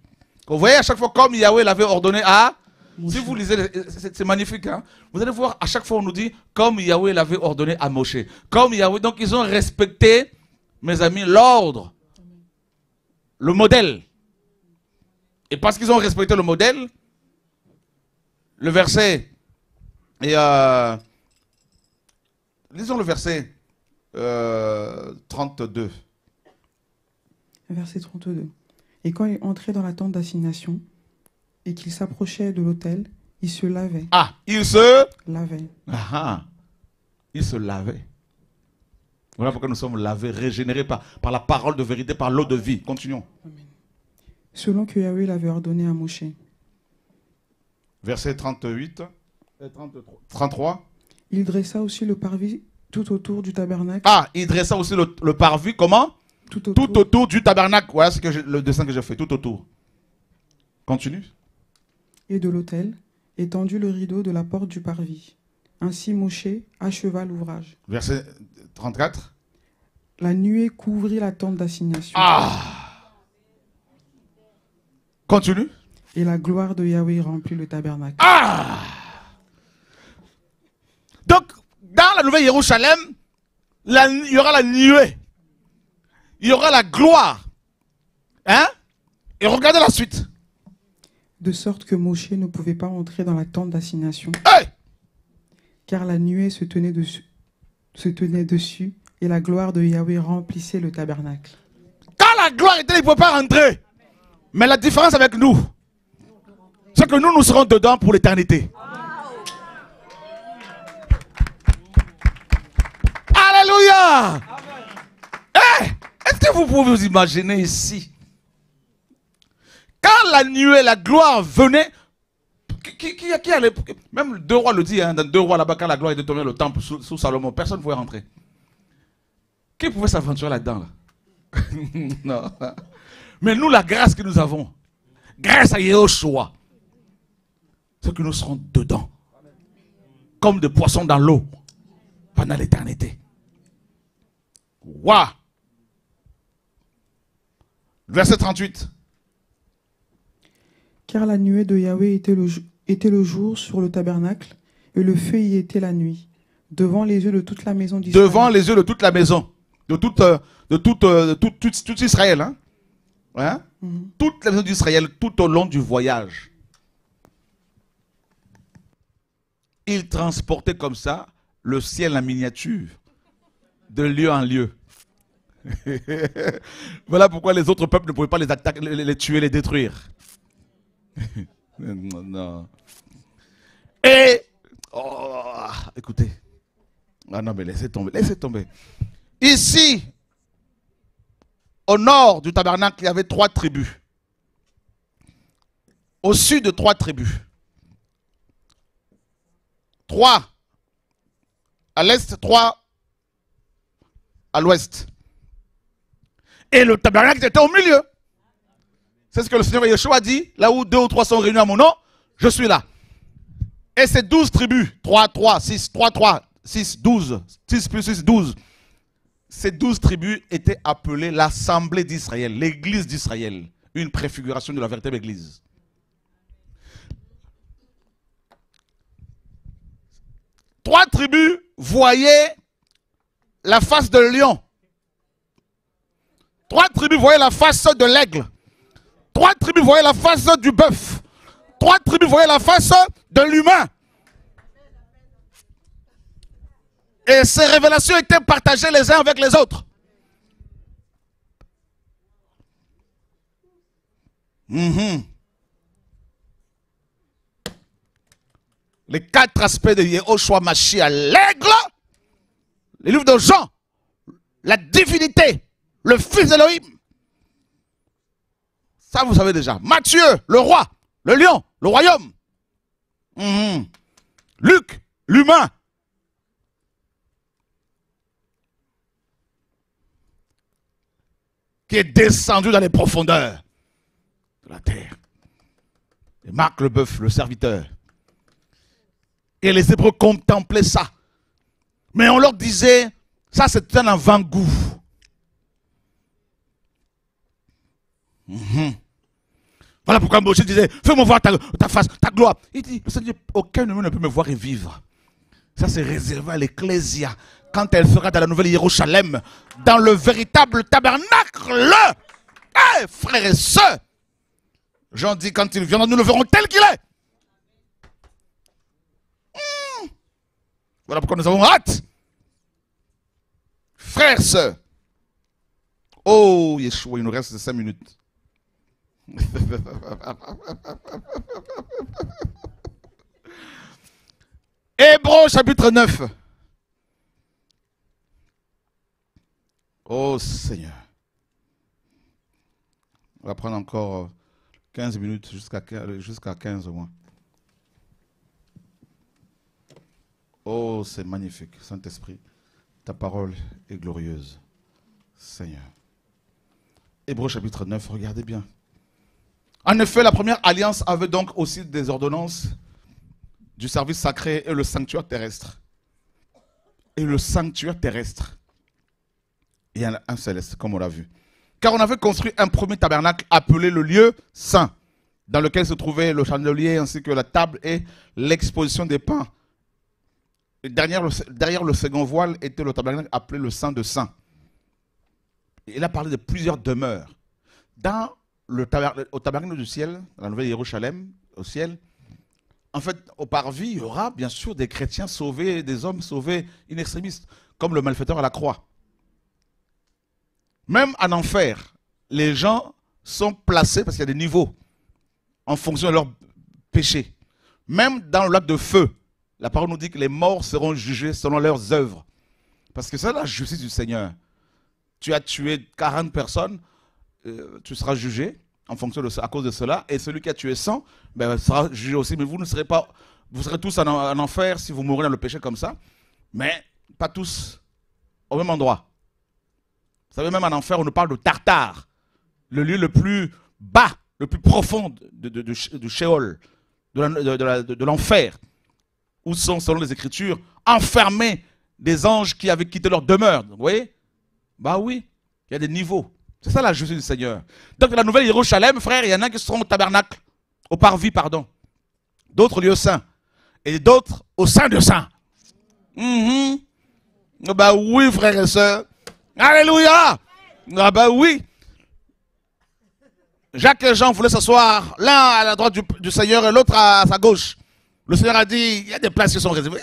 Vous voyez à chaque fois comme Yahweh l'avait ordonné à... Moshe. Si vous lisez, c'est magnifique. Hein? Vous allez voir, à chaque fois on nous dit comme Yahweh l'avait ordonné à Moshe. Comme Yahweh, donc ils ont respecté, mes amis, l'ordre. Le modèle. Et parce qu'ils ont respecté le modèle, le verset, et lisons le verset 32. Verset 32. Et quand il entrait dans la tente d'assignation et qu'il s'approchait de l'autel, il se lavait. Ah, il se lavait. Ah, il se lavait. Voilà pourquoi nous sommes lavés, régénérés par la parole de vérité, par l'eau de vie. Continuons. Amen. Selon que Yahweh l'avait ordonné à Moshe. Verset 33. Il dressa aussi le parvis tout autour du tabernacle. Ah, il dressa aussi le parvis, comment? Tout autour du tabernacle. Voilà le dessin que j'ai fait, tout autour. Continue. Et de l'autel, étendu le rideau de la porte du parvis. Ainsi Moshe acheva l'ouvrage. Verset 34. La nuée couvrit la tente d'assignation. Ah! Continue. Et la gloire de Yahweh remplit le tabernacle. Ah! Donc, dans la nouvelle Jérusalem, il y aura la nuée. Il y aura la gloire. Hein? Et regardez la suite. De sorte que Moshe ne pouvait pas entrer dans la tente d'assignation. Hey! Car la nuée se tenait dessus et la gloire de Yahweh remplissait le tabernacle. Quand la gloire était, il ne pouvait pas rentrer. Mais la différence avec nous, c'est que nous serons dedans pour l'éternité. Alléluia! Hey, est-ce que vous pouvez vous imaginer ici? Quand la nuée, la gloire venait, qui allait, même Deux Rois le dit, hein, dans Deux Rois là-bas, quand la gloire était tombée dans le temple sous Salomon, personne ne pouvait rentrer. Qui pouvait s'aventurer là-dedans là? Non. Mais nous, la grâce que nous avons, grâce à Yehoshua, c'est que nous serons dedans, comme des poissons dans l'eau, pendant l'éternité. Waouh! Verset 38. Car la nuée de Yahweh était le jour sur le tabernacle, et le feu y était la nuit, devant les yeux de toute la maison d'Israël. Devant les yeux de toute la maison, de tout Israël. Hein? Hein? Toute la maison d'Israël, tout au long du voyage. Il transportait comme ça le ciel en miniature, de lieu en lieu. Voilà pourquoi les autres peuples ne pouvaient pas les attaquer, les tuer, les détruire. Non. Et, écoutez. Ah non, mais laissez tomber, laissez tomber. Ici, au nord du tabernacle, il y avait 3 tribus. Au sud, 3 tribus. 3 à l'est, 3 à l'ouest. Et le tabernacle était au milieu. C'est ce que le Seigneur Yeshua dit. Là où 2 ou 3 sont réunis à mon nom, je suis là. Et ces 12 tribus, 3, 3, 6, 3, 3, 6, 12, 6 plus 6, 12. Ces 12 tribus étaient appelées l'Assemblée d'Israël, l'Église d'Israël. Une préfiguration de la véritable Église. Trois tribus voyaient la face de lion. 3 tribus voyaient la face de l'aigle. 3 tribus voyaient la face du bœuf. 3 tribus voyaient la face de l'humain. Et ces révélations étaient partagées les uns avec les autres. Les 4 aspects de Yehoshua Mashiach, l'aigle, les livres de Jean, la divinité, le fils d'Élohim. Ça, vous savez déjà. Matthieu, le roi, le lion, le royaume. Luc, l'humain. Qui est descendu dans les profondeurs de la terre. Et Marc le bœuf, le serviteur. Et les Hébreux contemplaient ça. Mais on leur disait, ça c'est un avant-goût. Voilà pourquoi Moïse disait, fais-moi voir ta face, ta gloire. Il dit, le Seigneur, aucun humain ne peut me voir et vivre. Ça c'est réservé à l'Ecclésia. Quand elle sera dans la nouvelle Jérusalem, dans le véritable tabernacle. Hey, frères et sœurs, Jean dit, quand il viendra, nous le verrons tel qu'il est. Voilà pourquoi nous avons hâte. Frères et sœurs. Oh, Yeshua, il nous reste 5 minutes. Hébreux chapitre 9. Oh Seigneur. On va prendre encore 15 minutes jusqu'à 15 au moins. Oh, c'est magnifique, Saint-Esprit. Ta parole est glorieuse, Seigneur. Hébreux chapitre 9, regardez bien. En effet, la première alliance avait donc aussi des ordonnances du service sacré et le sanctuaire terrestre. Et le sanctuaire terrestre. Et un céleste, comme on l'a vu. Car on avait construit un premier tabernacle appelé le lieu saint, dans lequel se trouvait le chandelier ainsi que la table et l'exposition des pains. Et derrière le second voile était le tabernacle appelé le Saint de Saints. Il a parlé de plusieurs demeures. Au tabernacle du ciel, dans la nouvelle Jérusalem, au ciel, en fait, au parvis, il y aura bien sûr des chrétiens sauvés, des hommes sauvés, in extremis, comme le malfaiteur à la croix. Même en enfer, les gens sont placés, parce qu'il y a des niveaux, en fonction de leur péché. Même dans le lac de feu, la parole nous dit que les morts seront jugés selon leurs œuvres. Parce que c'est la justice du Seigneur. Tu as tué 40 personnes, tu seras jugé en fonction à cause de cela. Et celui qui a tué 100 sera jugé aussi. Mais vous ne serez pas, vous serez tous en enfer si vous mourrez dans le péché comme ça. Mais pas tous au même endroit. Vous savez, même en enfer, on nous parle de Tartare. Le lieu le plus bas, le plus profond de Sheol, de l'enfer. Où sont, selon les Écritures, enfermés des anges qui avaient quitté leur demeure. Vous voyez? Bah oui, il y a des niveaux. C'est ça la justice du Seigneur. Donc la nouvelle Jérusalem, frère, il y en a qui seront au tabernacle, au parvis, pardon. D'autres lieux saints. Et d'autres au sein de saints. Bah oui, frères et sœurs. Alléluia. Ah bah oui. Jacques et Jean voulaient s'asseoir, l'un à la droite du Seigneur et l'autre à sa gauche. Le Seigneur a dit, il y a des places qui sont réservées.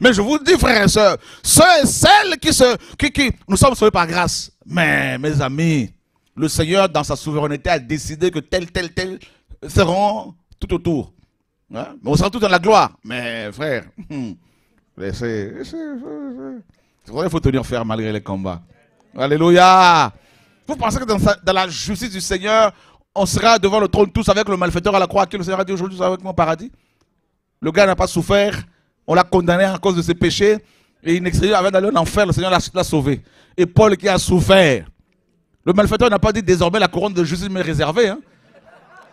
Mais je vous dis, frères et sœurs, ceux et celles qui nous sommes sauvés par grâce. Mais, mes amis, le Seigneur, dans sa souveraineté, a décidé que tel seront tout autour. Hein? Mais on sera tous dans la gloire. Mais, frère, il faut tenir ferme malgré les combats. Alléluia. Vous pensez que dans la justice du Seigneur, on sera devant le trône tous avec le malfaiteur à la croix, qui le Seigneur a dit aujourd'hui, vous avec moi au paradis? Le gars n'a pas souffert, on l'a condamné à cause de ses péchés, et il n'extrait avant d'aller en enfer, le Seigneur l'a sauvé. Et Paul qui a souffert. Le malfaiteur n'a pas dit désormais la couronne de justice m'est réservée. Hein?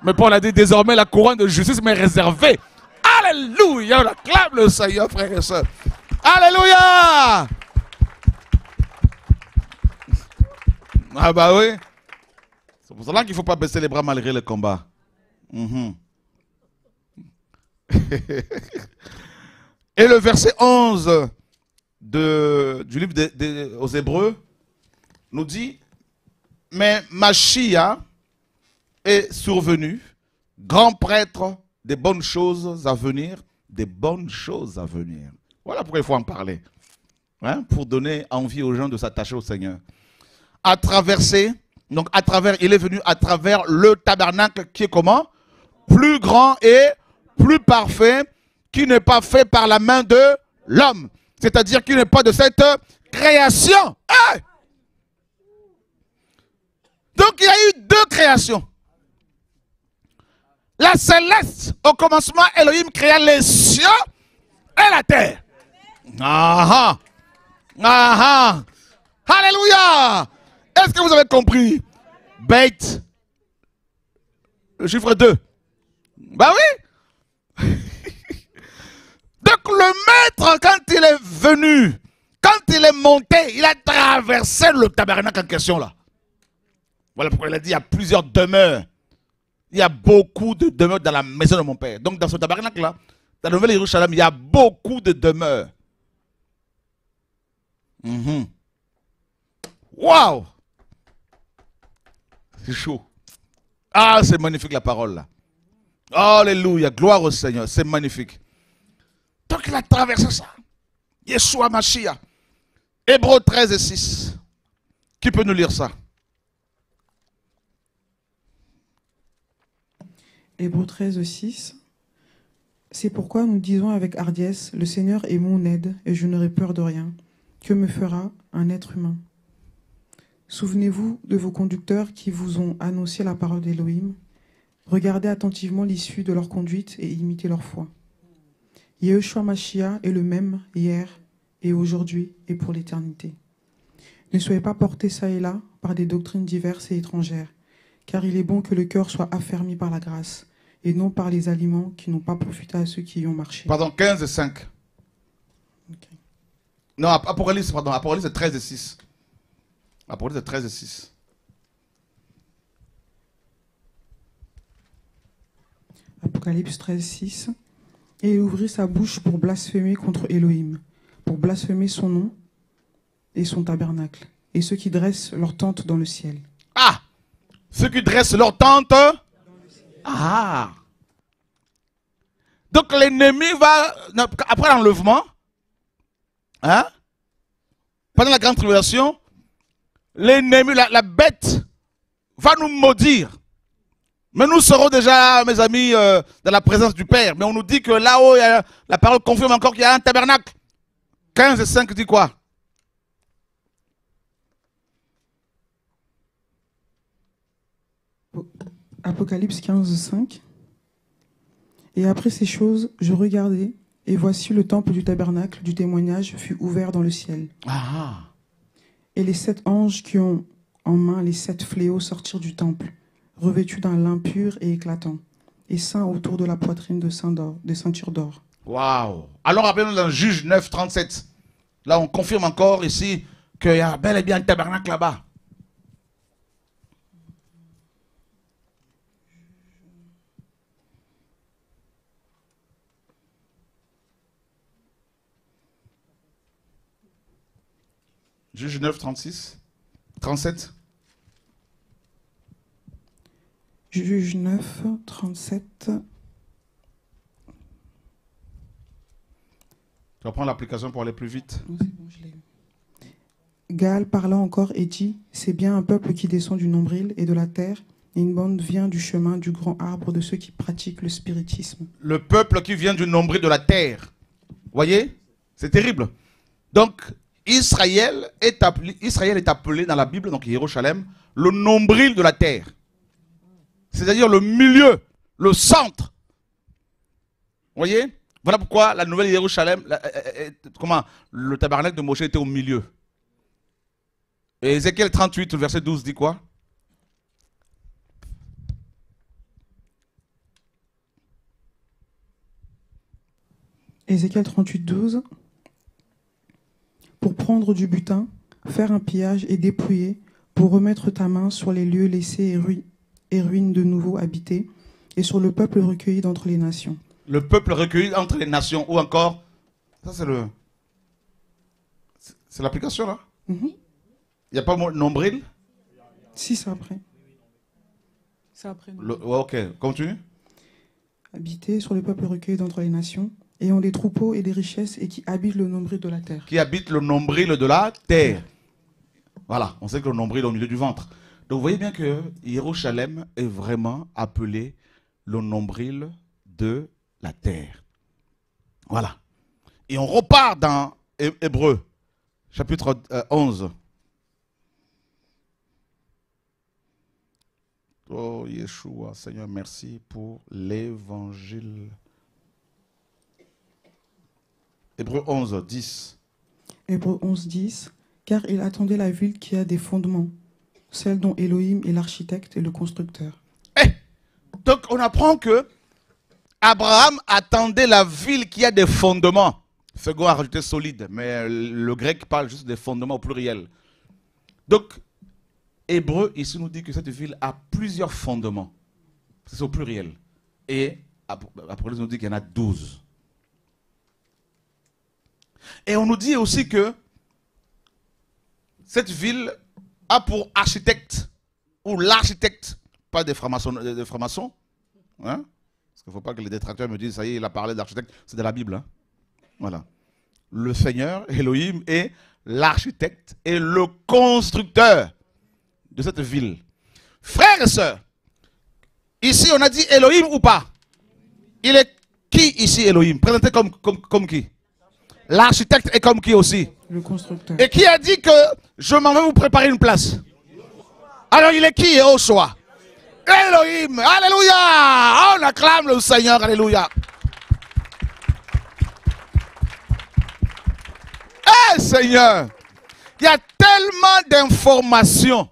Mais Paul a dit désormais la couronne de justice m'est réservée. Alléluia, on acclame le Seigneur, frères et sœurs. Alléluia. Ah bah oui. C'est pour cela qu'il ne faut pas baisser les bras malgré le combat. Et le verset 11 du livre aux Hébreux nous dit, mais Machia est survenu, grand prêtre des bonnes choses à venir, des bonnes choses à venir. Voilà pourquoi il faut en parler, hein, pour donner envie aux gens de s'attacher au Seigneur. Il est venu à travers le tabernacle qui est comment? Plus grand et plus parfait, qui n'est pas fait par la main de l'homme. C'est-à-dire qui n'est pas de cette création. Hey! création. La céleste, au commencement, Elohim créa les cieux et la terre. Ah ah. Ah ah. Alléluia. Est-ce que vous avez compris? Bête. Le chiffre 2. Bah oui. Donc le maître, quand il est venu, quand il est monté, il a traversé le tabernacle en question là. Voilà pourquoi il a dit il y a plusieurs demeures. Il y a beaucoup de demeures dans la maison de mon père. Donc dans ce tabernacle là, dans le Nouvel Jérusalem, il y a beaucoup de demeures. Waouh! C'est chaud. Ah, c'est magnifique la parole là. Alléluia, gloire au Seigneur, c'est magnifique. Donc il a traversé ça. Yeshua Mashiach. Hébreux 13 et 6. Qui peut nous lire ça? Hébreux 13, 6. C'est pourquoi nous disons avec hardiesse, le Seigneur est mon aide et je n'aurai peur de rien. Que me fera un être humain? Souvenez-vous de vos conducteurs qui vous ont annoncé la parole d'Élohim. Regardez attentivement l'issue de leur conduite et imitez leur foi. Yeshua Mashiach est le même hier et aujourd'hui et pour l'éternité. Ne soyez pas portés ça et là par des doctrines diverses et étrangères, car il est bon que le cœur soit affermi par la grâce et non par les aliments qui n'ont pas profité à ceux qui y ont marché. Pardon, 15 et 5. Okay. Non, Apocalypse, pardon, Apocalypse 13 et 6. Apocalypse 13 et 6. Apocalypse 13, 6. Et il ouvrit sa bouche pour blasphémer contre Elohim, pour blasphémer son nom et son tabernacle, et ceux qui dressent leur tente dans le ciel. Ah! Ceux qui dressent leur tente. Ah! Donc l'ennemi va, après l'enlèvement, hein? Pendant la grande tribulation, l'ennemi, la bête, va nous maudire. Mais nous serons déjà, mes amis, dans la présence du Père. Mais on nous dit que là-haut, la parole confirme encore qu'il y a un tabernacle. 15 et 5 dit quoi? Apocalypse 15, 5. Et après ces choses, je regardai, et voici le temple du tabernacle du témoignage fut ouvert dans le ciel. Ah. Et les 7 anges qui ont en main les 7 fléaux sortirent du temple, revêtus d'un lin pur et éclatant, et ceints autour de la poitrine de ceintures d'or. Waouh! Alors, rappelez-nous dans Juge 9, 37. Là, on confirme encore ici qu'il y a bel et bien un tabernacle là-bas. Juge 9, 36, 37. Juge 9, 37. Tu vas prendre l'application pour aller plus vite. Oh, c'est bon, je l'ai. Gaal parla encore et dit, c'est bien un peuple qui descend du nombril et de la terre, et une bande vient du chemin du grand arbre de ceux qui pratiquent le spiritisme. Le peuple qui vient du nombril de la terre. Voyez? C'est terrible. Donc, Israël est appelé dans la Bible, donc Jérusalem, le nombril de la terre. C'est-à-dire le milieu, le centre. Vous voyez? Voilà pourquoi la nouvelle Jérusalem, le tabernacle de Moshe était au milieu. Et Ézéchiel 38, verset 12 dit quoi? Ézéchiel 38, 12. Pour prendre du butin, faire un pillage et dépouiller, pour remettre ta main sur les lieux laissés et ruines de nouveau habités, et sur le peuple recueilli d'entre les nations. Le peuple recueilli entre les nations, ou encore, ça c'est l'application là? Il n'y a pas nombril? Si, c'est après. C'est après. Ok, continue. Habiter sur le peuple recueilli d'entre les nations, ayant des troupeaux et des richesses, et qui habitent le nombril de la terre. Qui habite le nombril de la terre. Voilà, on sait que le nombril est au milieu du ventre. Donc vous voyez bien que Jérusalem est vraiment appelé le nombril de la terre. Voilà. Et on repart dans Hébreux, chapitre 11. Oh, Yeshua, Seigneur, merci pour l'évangile. Hébreux 11, 10. Hébreux 11, 10. Car il attendait la ville qui a des fondements, celle dont Elohim est l'architecte et le constructeur. Donc on apprend que Abraham attendait la ville qui a des fondements. Second a rajouté solide, mais le grec parle juste des fondements au pluriel. Donc, Hébreu ici nous dit que cette ville a plusieurs fondements. C'est au pluriel. Et Apocalypse nous dit qu'il y en a 12. Et on nous dit aussi que cette ville a pour architecte, ou l'architecte, pas des francs-maçons, hein? Parce qu'il ne faut pas que les détracteurs me disent, ça y est, il a parlé d'architecte, c'est de la Bible. Hein? Voilà. Le Seigneur, Elohim, est l'architecte et le constructeur de cette ville. Frères et sœurs, ici on a dit Elohim ou pas? Il est qui ici Elohim? Présenté comme qui? L'architecte est comme qui aussi? Le constructeur. Et qui a dit que je m'en vais vous préparer une place? Alors il est qui Yehoshua? Elohim, alléluia! On acclame le Seigneur, alléluia! Eh Seigneur, il y a tellement d'informations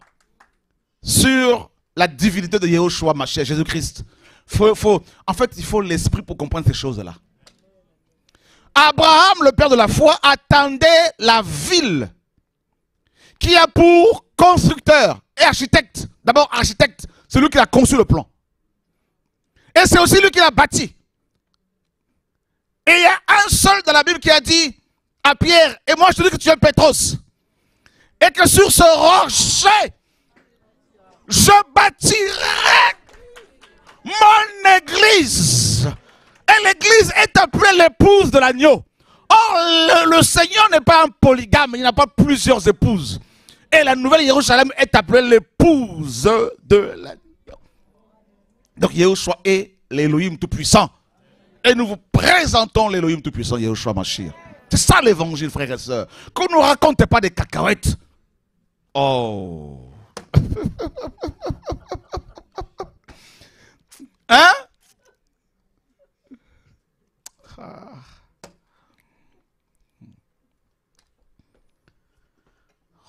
sur la divinité de Yehoshua, ma chère Jésus-Christ. En fait, il faut l'esprit pour comprendre ces choses-là. Abraham, le père de la foi, attendait la ville qui a pour constructeur et architecte. D'abord, architecte, c'est lui qui a conçu le plan. Et c'est aussi lui qui l'a bâti. Et il y a un seul dans la Bible qui a dit à Pierre, et moi je te dis que tu es Pétros. Et que sur ce rocher, je bâtirai mon église. Et l'église est appelée l'épouse de l'agneau. Or, le Seigneur n'est pas un polygame, il n'a pas plusieurs épouses. Et la nouvelle Jérusalem est appelée l'épouse de l'agneau. Donc Yehoshua est l'Élohim tout-puissant. Et nous vous présentons l'Élohim tout-puissant, Yehoshua Mashiach. C'est ça l'évangile, frères et sœurs. Qu'on ne nous raconte pas des cacahuètes. Oh. Hein?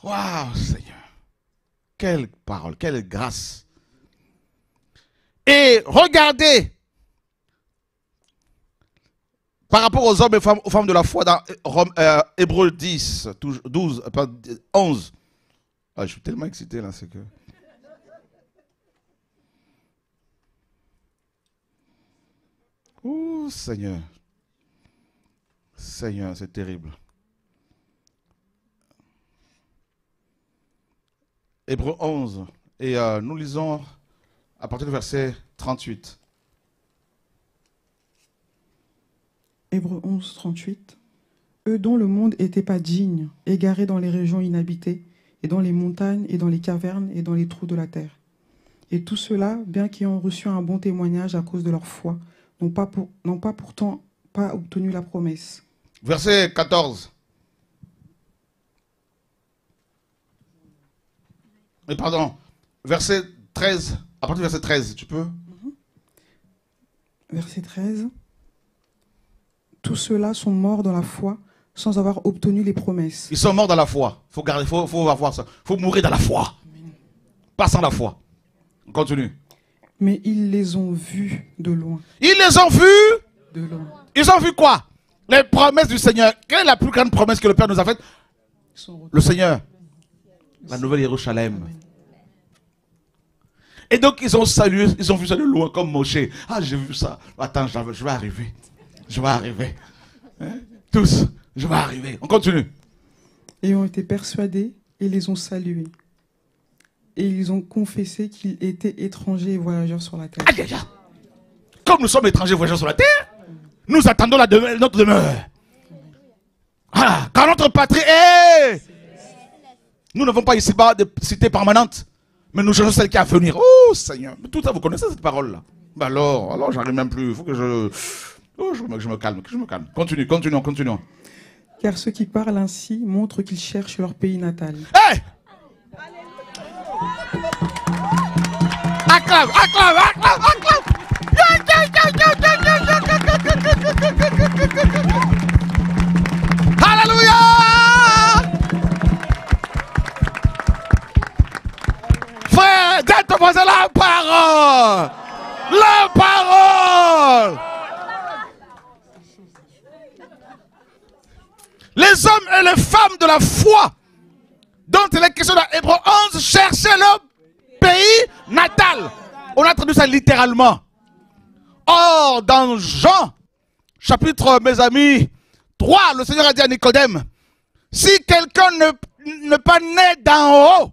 Waouh, Seigneur. Quelle parole, quelle grâce. Et regardez, par rapport aux hommes et aux femmes de la foi, dans Hébreux 10, 12, 11. Ah, je suis tellement excité là, c'est que... Ouh, Seigneur. Seigneur, c'est terrible. Hébreux 11. Et nous lisons à partir du verset 38. Hébreux 11, 38. Eux dont le monde n'était pas digne, égarés dans les régions inhabitées, et dans les montagnes, et dans les cavernes, et dans les trous de la terre. Et tout cela, bien qu'ayant reçu un bon témoignage à cause de leur foi, n'ont pas pourtant pas obtenu la promesse. Verset 14. Mais pardon, verset 13, à partir du verset 13, tu peux? Verset 13. Tous ceux-là sont morts dans la foi sans avoir obtenu les promesses. Ils sont morts dans la foi. Faut avoir ça. Faut mourir dans la foi. Pas sans la foi. On continue. Mais ils les ont vus de loin. Ils les ont vus de loin. Ils ont vu quoi? Les promesses du Seigneur. Quelle est la plus grande promesse que le Père nous a faite? Le Seigneur. La nouvelle Jérusalem. Et donc ils ont salué, ils ont vu ça de loin comme Moshe. Ah, j'ai vu ça. Attends, je vais arriver. Je vais arriver. Hein? Tous, je vais arriver. On continue. Et ont été persuadés et les ont salués. Et ils ont confessé qu'ils étaient étrangers et voyageurs sur la terre. Aïe, aïe, aïe. Comme nous sommes étrangers et voyageurs sur la terre, nous attendons notre demeure. Ah, car notre patrie est... Nous n'avons pas ici-bas de cité permanente, mais nous cherchons celle qui est à venir. Oh Seigneur, tout ça, vous connaissez cette parole-là? Ben alors j'arrive même plus. Il faut que je me calme, continuons. Car ceux qui parlent ainsi montrent qu'ils cherchent leur pays natal. Hey! Acclame, acclame, acclame, acclame. Alléluia. Frère, dites-moi la parole. La parole. Les hommes et les femmes de la foi dont il est question dans Hébreux 11 cherchaient leur pays natal. On a traduit ça littéralement. Or, dans Jean, chapitre, mes amis, 3, le Seigneur a dit à Nicodème, si quelqu'un n'est pas né d'en haut,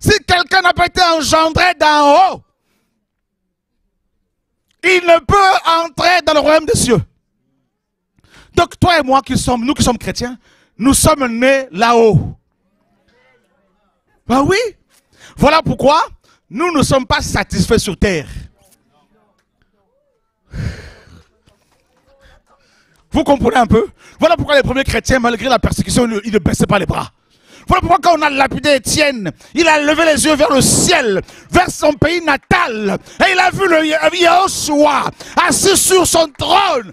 si quelqu'un n'a pas été engendré d'en haut, il ne peut entrer dans le royaume des cieux. Donc toi et moi, nous qui sommes chrétiens, nous sommes nés là-haut. Ben oui. Voilà pourquoi nous ne sommes pas satisfaits sur terre. Vous comprenez un peu? Voilà pourquoi les premiers chrétiens, malgré la persécution, ils ne baissaient pas les bras. Voilà pourquoi quand on a lapidé Étienne, il a levé les yeux vers le ciel, vers son pays natal. Et il a vu le Yahushua assis sur son trône.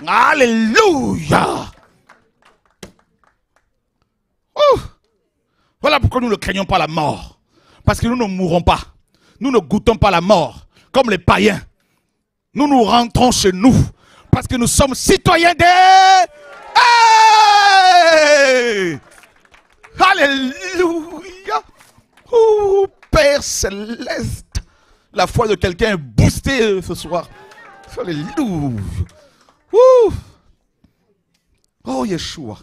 Alléluia. Voilà pourquoi nous ne craignons pas la mort. Parce que nous ne mourrons pas. Nous ne goûtons pas la mort. Comme les païens. Nous nous rentrons chez nous. Parce que nous sommes citoyens des... Hey! Alléluia. Oh, Père Céleste. La foi de quelqu'un est boostée ce soir. Alléluia. Oh, Yeshua.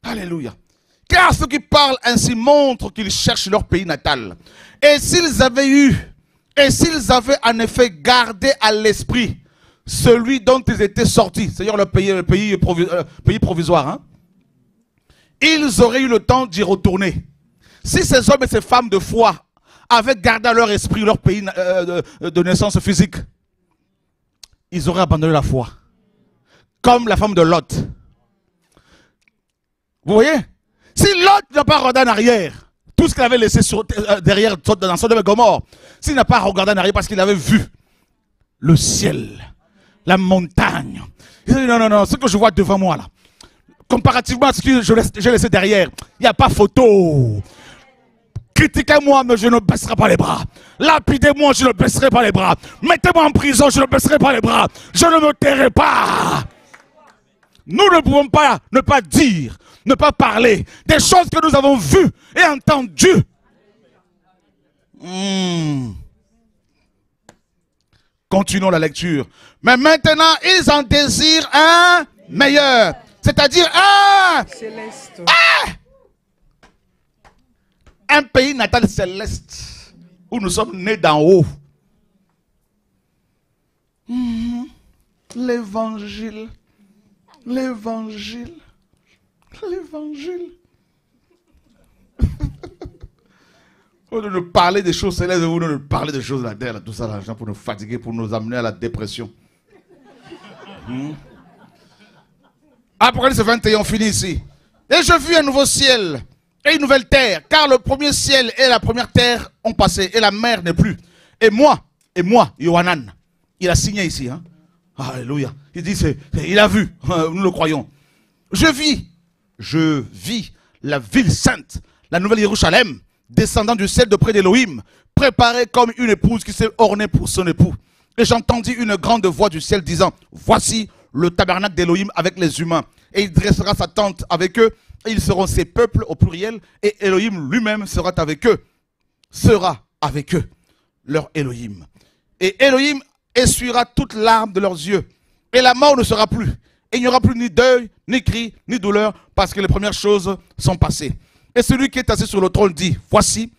Alléluia. Car ceux qui parlent ainsi montrent qu'ils cherchent leur pays natal. Et s'ils avaient en effet gardé à l'esprit celui dont ils étaient sortis, c'est-à-dire le pays provisoire, hein, ils auraient eu le temps d'y retourner. Si ces hommes et ces femmes de foi avaient gardé à leur esprit leur pays de naissance physique, ils auraient abandonné la foi. Comme la femme de Lot. Vous voyez? Si Lot n'a pas regardé en arrière, tout ce qu'il avait laissé derrière dans Sodome et Gomorrhe, s'il n'a pas regardé en arrière parce qu'il avait vu le ciel, la montagne, il dit non, non, non, ce que je vois devant moi là, comparativement à ce que j'ai laissé derrière, il n'y a pas photo. Critiquez-moi, mais je ne baisserai pas les bras. Lapidez-moi, je ne baisserai pas les bras. Mettez-moi en prison, je ne baisserai pas les bras. Je ne me tairai pas. Nous ne pouvons pas ne pas dire, ne pas parler des choses que nous avons vues et entendues. Continuons la lecture. Mais maintenant, ils en désirent un meilleur. C'est-à-dire un céleste. Un pays natal céleste où nous sommes nés d'en haut. L'évangile. L'évangile. L'évangile. Au lieu de nous parler des choses célestes, vous nous parlez des choses de la terre, tout ça, l'argent pour nous fatiguer, pour nous amener à la dépression. Apocalypse 21, on finit ici. Et je vis un nouveau ciel et une nouvelle terre, car le premier ciel et la première terre ont passé, et la mer n'est plus. Et moi, Yohanan, il a signé ici. Hein? Alléluia. Il dit, il a vu, nous le croyons. Je vis la ville sainte, la nouvelle Jérusalem, descendant du ciel de près d'Élohim, préparée comme une épouse qui s'est ornée pour son époux. Et j'entendis une grande voix du ciel disant, voici le tabernacle d'Élohim avec les humains. Et il dressera sa tente avec eux, et ils seront ses peuples au pluriel, et Élohim lui-même sera avec eux, leur Élohim. Et Élohim essuiera toute larme de leurs yeux, et la mort ne sera plus. Et il n'y aura plus ni deuil, ni cri, ni douleur, parce que les premières choses sont passées. Et celui qui est assis sur le trône dit, voici,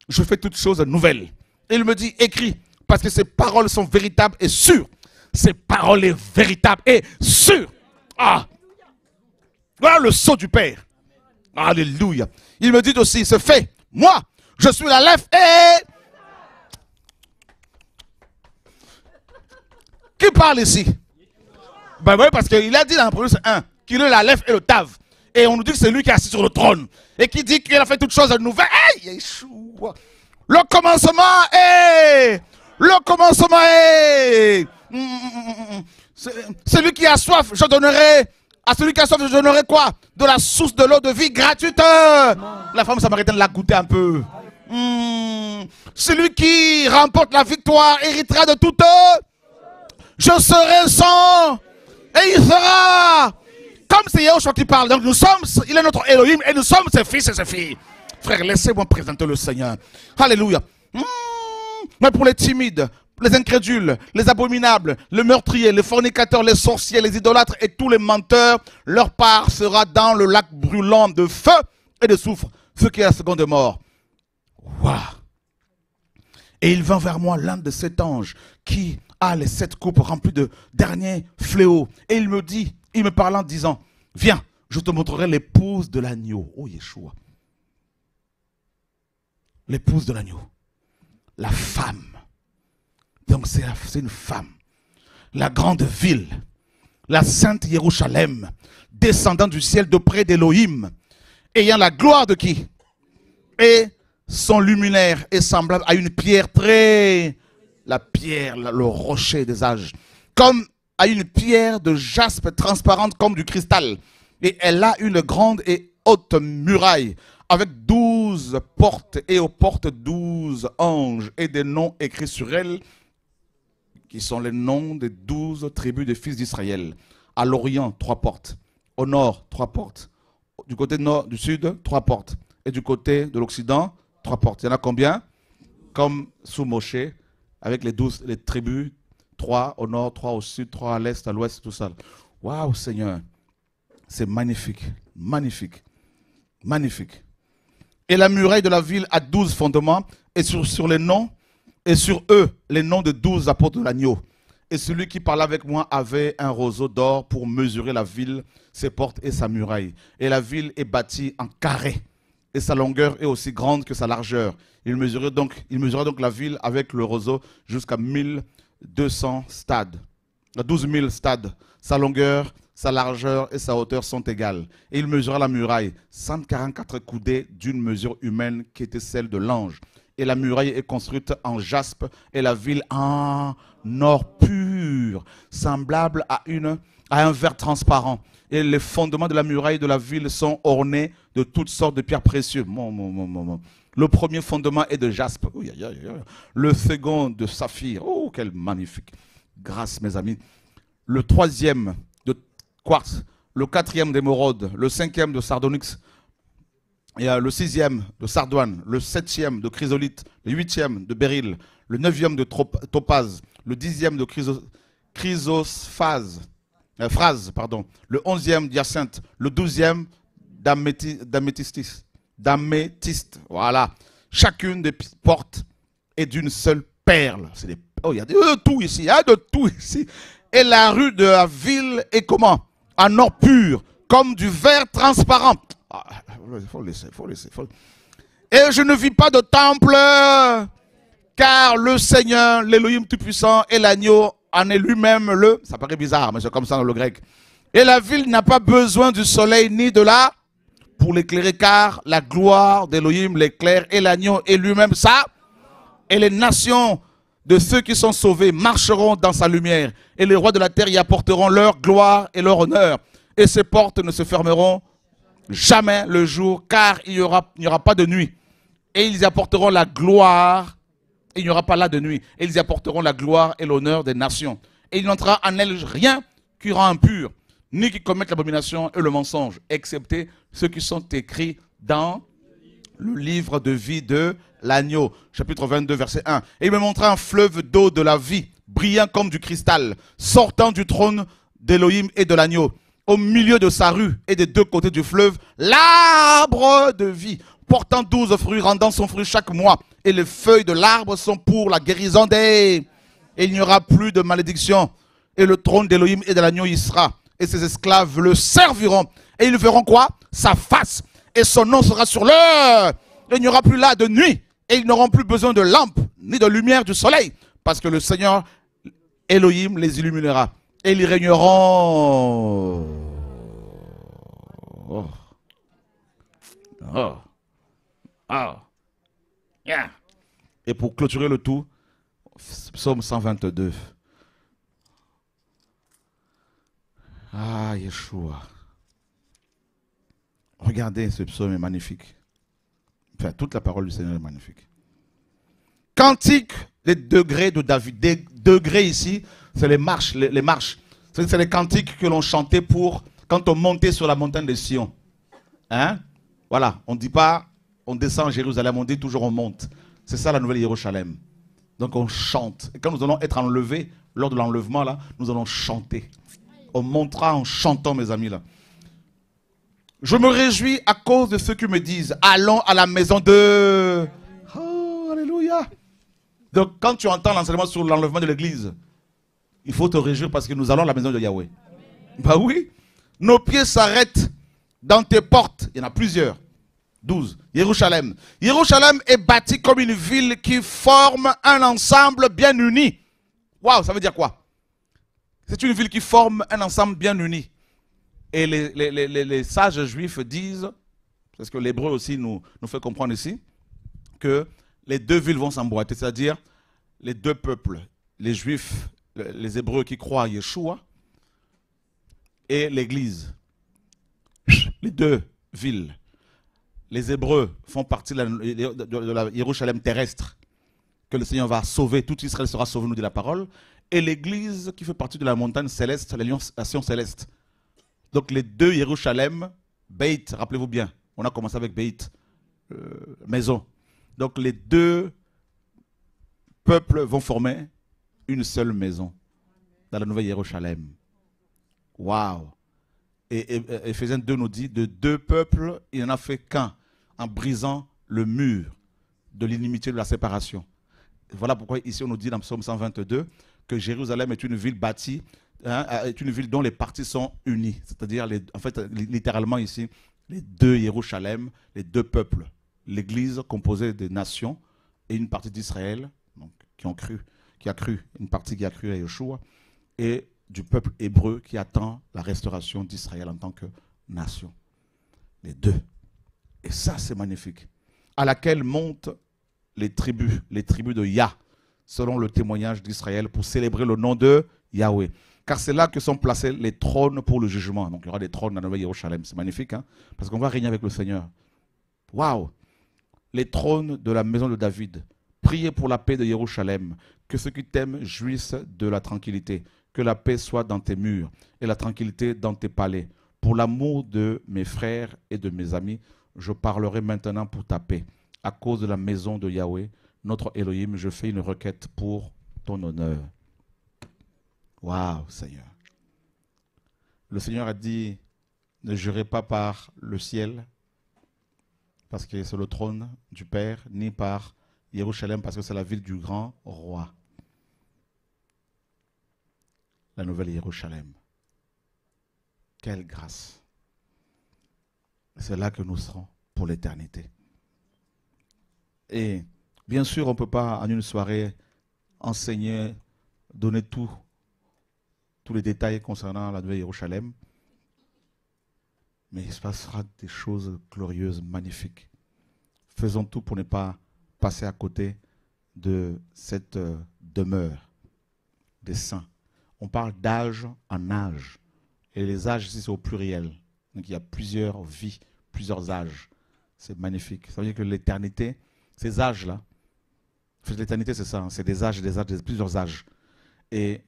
je fais toutes choses nouvelles. Et il me dit, écris, parce que ces paroles sont véritables et sûres. Ces paroles sont véritables et sûres. Voilà le sceau du Père. Alléluia. Il me dit aussi, c'est fait. Moi, je suis l'Aleph et... Qui parle ici? Ben oui, parce qu'il a dit dans Proverbe 1 qu'il est l'Aleph et le Tav. Et on nous dit que c'est lui qui est assis sur le trône. Et qui dit qu'il a fait toutes choses nouvelles. Hey, Yeshua. Le commencement est... Le commencement est... Celui qui a soif, je donnerai... À celui qui a soif, je donnerai quoi? De la source de l'eau de vie gratuite. La femme samaritaine l'a goûté un peu. Celui qui remporte la victoire héritera de toute. Je serai son. Et il sera. Comme c'est Yahushua qui parle. Donc nous sommes, il est notre Elohim et nous sommes ses fils et ses filles. Frère, laissez-moi présenter le Seigneur. Alléluia. Mais pour les timides, les incrédules, les abominables, les meurtriers, les fornicateurs, les sorciers, les idolâtres et tous les menteurs, leur part sera dans le lac brûlant de feu et de soufre, ce qui est la seconde mort. Waouh! Et il vint vers moi l'un de sept anges qui a les 7 coupes remplies de derniers fléaux. Et il me dit, il me parla en disant, viens, je te montrerai l'épouse de l'agneau. Oh Yeshua. L'épouse de l'agneau. La femme. Donc c'est une femme. La grande ville. La sainte Jérusalem. Descendant du ciel d'auprès d'Élohim. Ayant la gloire de qui? Et son luminaire est semblable à une pierre très... La pierre, le rocher des âges. Comme à une pierre de jaspe transparente comme du cristal. Et elle a une grande et haute muraille avec 12 portes et aux portes 12 anges et des noms écrits sur elle qui sont les noms des 12 tribus des fils d'Israël. À l'Orient, 3 portes. Au nord, 3 portes. Du côté nord, du sud, 3 portes. Et du côté de l'Occident, 3 portes. Il y en a combien? Comme sous Moshe, avec les 12 les tribus, 3 au nord, 3 au sud, 3 à l'est, à l'ouest, tout ça. Waouh, Seigneur. C'est magnifique, magnifique, magnifique. Et la muraille de la ville a 12 fondements, et sur les noms, et sur eux, les noms de 12 apôtres de l'agneau. Et celui qui parlait avec moi avait un roseau d'or pour mesurer la ville, ses portes et sa muraille. Et la ville est bâtie en carré, et sa longueur est aussi grande que sa largeur. Il mesurait donc la ville avec le roseau jusqu'à 1200 stades. 12 000 stades. Sa longueur, sa largeur et sa hauteur sont égales. Et il mesura la muraille, 144 coudées d'une mesure humaine qui était celle de l'ange. Et la muraille est construite en jaspe et la ville en or pur, semblable à un verre transparent. Et les fondements de la muraille de la ville sont ornés de toutes sortes de pierres précieuses. Le premier fondement est de jaspe. Le second de saphir. Oh, quel magnifique. Grâce, mes amis. Le troisième de quartz. Le quatrième d'émeraude. Le cinquième de sardonyx. Et le 6e de sardoine, le 7e de chrysolite, le 8e de béryl, le 9e de topaze, le 10e de phrase, le 11e d'hyacinthe, le 12e d'améthyste. Voilà. Chacune des portes est d'une seule perle. Oh, il y a de tout ici, il y a de tout ici. Et la rue de la ville est comment? En or pur, comme du verre transparent. Il faut laisser. Et je ne vis pas de temple, car le Seigneur, l'Élohim Tout-Puissant et l'agneau en est lui-même le... Ça paraît bizarre, mais c'est comme ça dans le grec. Et la ville n'a pas besoin du soleil ni de la... pour l'éclairer, car la gloire d'Élohim l'éclaire et l'agneau est lui-même ça. Et les nations de ceux qui sont sauvés marcheront dans sa lumière. Et les rois de la terre y apporteront leur gloire et leur honneur. Et ces portes ne se fermeront jamais le jour, car il n'y aura pas de nuit. Et ils y apporteront la gloire. Il n'y aura pas là de nuit. Et ils y apporteront la gloire et l'honneur des nations. Et il n'entrera en elle rien qui rend impur, ni qui commette l'abomination et le mensonge, excepté ceux qui sont écrits dans le livre de vie de l'agneau. Chapitre 22, verset 1. Et il me montra un fleuve d'eau de la vie, brillant comme du cristal, sortant du trône d'Élohim et de l'agneau. Au milieu de sa rue et des deux côtés du fleuve, l'arbre de vie, portant 12 fruits, rendant son fruit chaque mois. Et les feuilles de l'arbre sont pour la guérison des... Et il n'y aura plus de malédiction. Et le trône d'Élohim et de l'agneau y sera. Et ses esclaves le serviront. Et ils verront quoi? Sa face. Et son nom sera sur leur. Et il n'y aura plus là de nuit. Et ils n'auront plus besoin de lampe, ni de lumière du soleil. Parce que le Seigneur Elohim les illuminera. Et ils régneront. Oh. Oh. Oh. Yeah. Et pour clôturer le tout, psaume 122. Ah, Yeshua. Regardez, ce psaume est magnifique. Enfin, toute la parole du Seigneur est magnifique. Cantique des degrés de David. Des degrés ici, c'est les marches. Les marches. C'est les cantiques que l'on chantait pour quand on montait sur la montagne de Sion. Hein? Voilà, on ne dit pas on descend à Jérusalem, on dit toujours on monte. C'est ça la nouvelle Jérusalem. Donc on chante. Et quand nous allons être enlevés, lors de l'enlèvement, là, nous allons chanter. On montera en chantant, mes amis, là. Je me réjouis à cause de ceux qui me disent, allons à la maison de... Oh, alléluia. Donc quand tu entends l'enseignement sur l'enlèvement de l'église, il faut te réjouir parce que nous allons à la maison de Yahweh. Bah oui. Nos pieds s'arrêtent dans tes portes. Il y en a plusieurs. 12. Jérusalem. Jérusalem est bâtie comme une ville qui forme un ensemble bien uni. Waouh, ça veut dire quoi? C'est une ville qui forme un ensemble bien uni. Et les sages juifs disent, parce que l'hébreu aussi nous fait comprendre ici, que les deux villes vont s'emboîter, c'est-à-dire les deux peuples, les juifs, les hébreux qui croient à Yeshua, et l'église. Les deux villes. Les hébreux font partie de la Jérusalem terrestre, que le Seigneur va sauver, tout Israël sera sauvé, nous dit la parole, et l'église qui fait partie de la montagne céleste, la nation céleste. Donc les deux Jérusalem, Beit, rappelez-vous bien, on a commencé avec Beit, maison. Donc les deux peuples vont former une seule maison dans la nouvelle Jérusalem. Waouh! Et Éphésiens 2 nous dit, de deux peuples, il n'en a fait qu'un, en brisant le mur de l'inimitié, de la séparation. Voilà pourquoi ici on nous dit dans Psaume 122 que Jérusalem est une ville bâtie, est une ville dont les parties sont unies. C'est-à-dire, en fait, littéralement ici, les deux Jérusalem, les deux peuples. L'église composée des nations et une partie d'Israël, qui a cru, une partie qui a cru à Yeshua, et du peuple hébreu qui attend la restauration d'Israël en tant que nation. Les deux. Et ça, c'est magnifique. À laquelle montent les tribus de Yah, selon le témoignage d'Israël, pour célébrer le nom de Yahweh. Car c'est là que sont placés les trônes pour le jugement. Donc il y aura des trônes dans la nouvelle Jérusalem. C'est magnifique, hein? Parce qu'on va régner avec le Seigneur. Waouh! Les trônes de la maison de David. Priez pour la paix de Jérusalem. Que ceux qui t'aiment jouissent de la tranquillité. Que la paix soit dans tes murs et la tranquillité dans tes palais. Pour l'amour de mes frères et de mes amis, je parlerai maintenant pour ta paix. À cause de la maison de Yahweh, notre Elohim, je fais une requête pour ton honneur. Waouh, Seigneur. Le Seigneur a dit, ne jurez pas par le ciel, parce que c'est le trône du Père, ni par Jérusalem, parce que c'est la ville du grand roi. La nouvelle Jérusalem. Quelle grâce. C'est là que nous serons pour l'éternité. Et bien sûr, on ne peut pas en une soirée enseigner, donner tous les détails concernant la nouvelle Jérusalem. Mais il se passera des choses glorieuses, magnifiques. Faisons tout pour ne pas passer à côté de cette demeure des saints. On parle d'âge en âge. Et les âges ici, c'est au pluriel. Donc il y a plusieurs vies, plusieurs âges. C'est magnifique. Ça veut dire que l'éternité, ces âges-là, l'éternité c'est ça, hein, c'est des âges, plusieurs âges. Et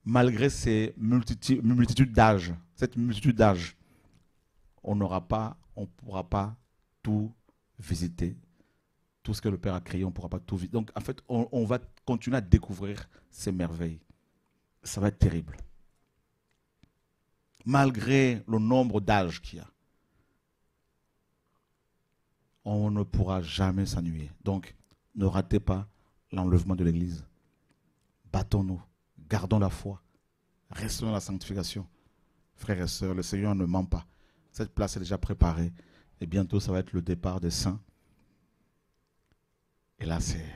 malgré ces multitudes d'âges, cette multitude d'âges, on ne pourra pas tout visiter. Tout ce que le Père a créé, on ne pourra pas tout visiter. Donc en fait, on va continuer à découvrir ces merveilles. Ça va être terrible. Malgré le nombre d'âges qu'il y a, on ne pourra jamais s'ennuyer. Donc, ne ratez pas l'enlèvement de l'Église. Battons-nous, gardons la foi, restons dans la sanctification. Frères et sœurs, le Seigneur ne ment pas. Cette place est déjà préparée. Et bientôt, ça va être le départ des saints. Et là, c'est...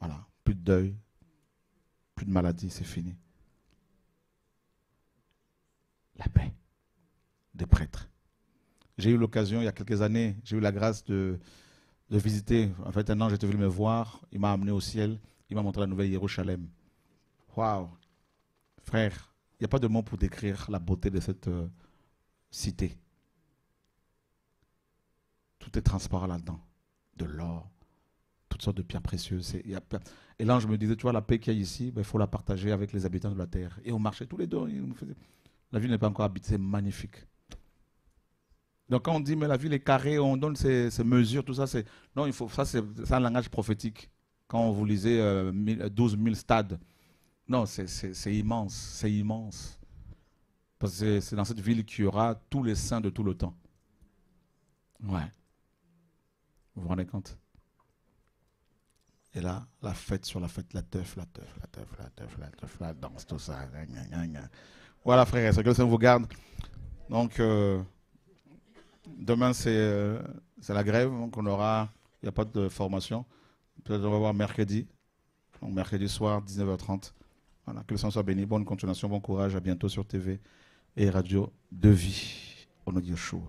Voilà, plus de deuil, plus de maladie, c'est fini. La paix des prêtres. J'ai eu l'occasion, il y a quelques années, j'ai eu la grâce de de visiter. En fait, un ange était venu me voir, il m'a amené au ciel, il m'a montré la nouvelle Jérusalem. Waouh! Frère, il n'y a pas de mots pour décrire la beauté de cette cité. Tout est transparent là-dedans. De l'or, toutes sortes de pierres précieuses. Et l'ange me disait, tu vois, la paix qu'il y a ici, il faut la partager avec les habitants de la terre. Et on marchait tous les deux. La ville n'est pas encore habitée, c'est magnifique. Donc quand on dit, mais la ville est carrée, on donne ces mesures, tout ça, c'est... Non, c'est un langage prophétique. Quand vous lisez 12 000 stades, non, c'est immense, c'est immense. Parce que c'est dans cette ville qu'il y aura tous les saints de tout le temps. Ouais. Vous vous rendez compte? Et là, la fête sur la fête, la teuf, la danse, tout ça. Voilà, frères, c'est que ça vous garde. Donc, demain, c'est la grève, donc il n'y a pas de formation. Peut-être on va voir mercredi. Donc, mercredi soir, 19h30. Voilà, que le Seigneur soit béni. Bonne continuation, bon courage. À bientôt sur TV et Radio de Vie. Au nom de Yeshua.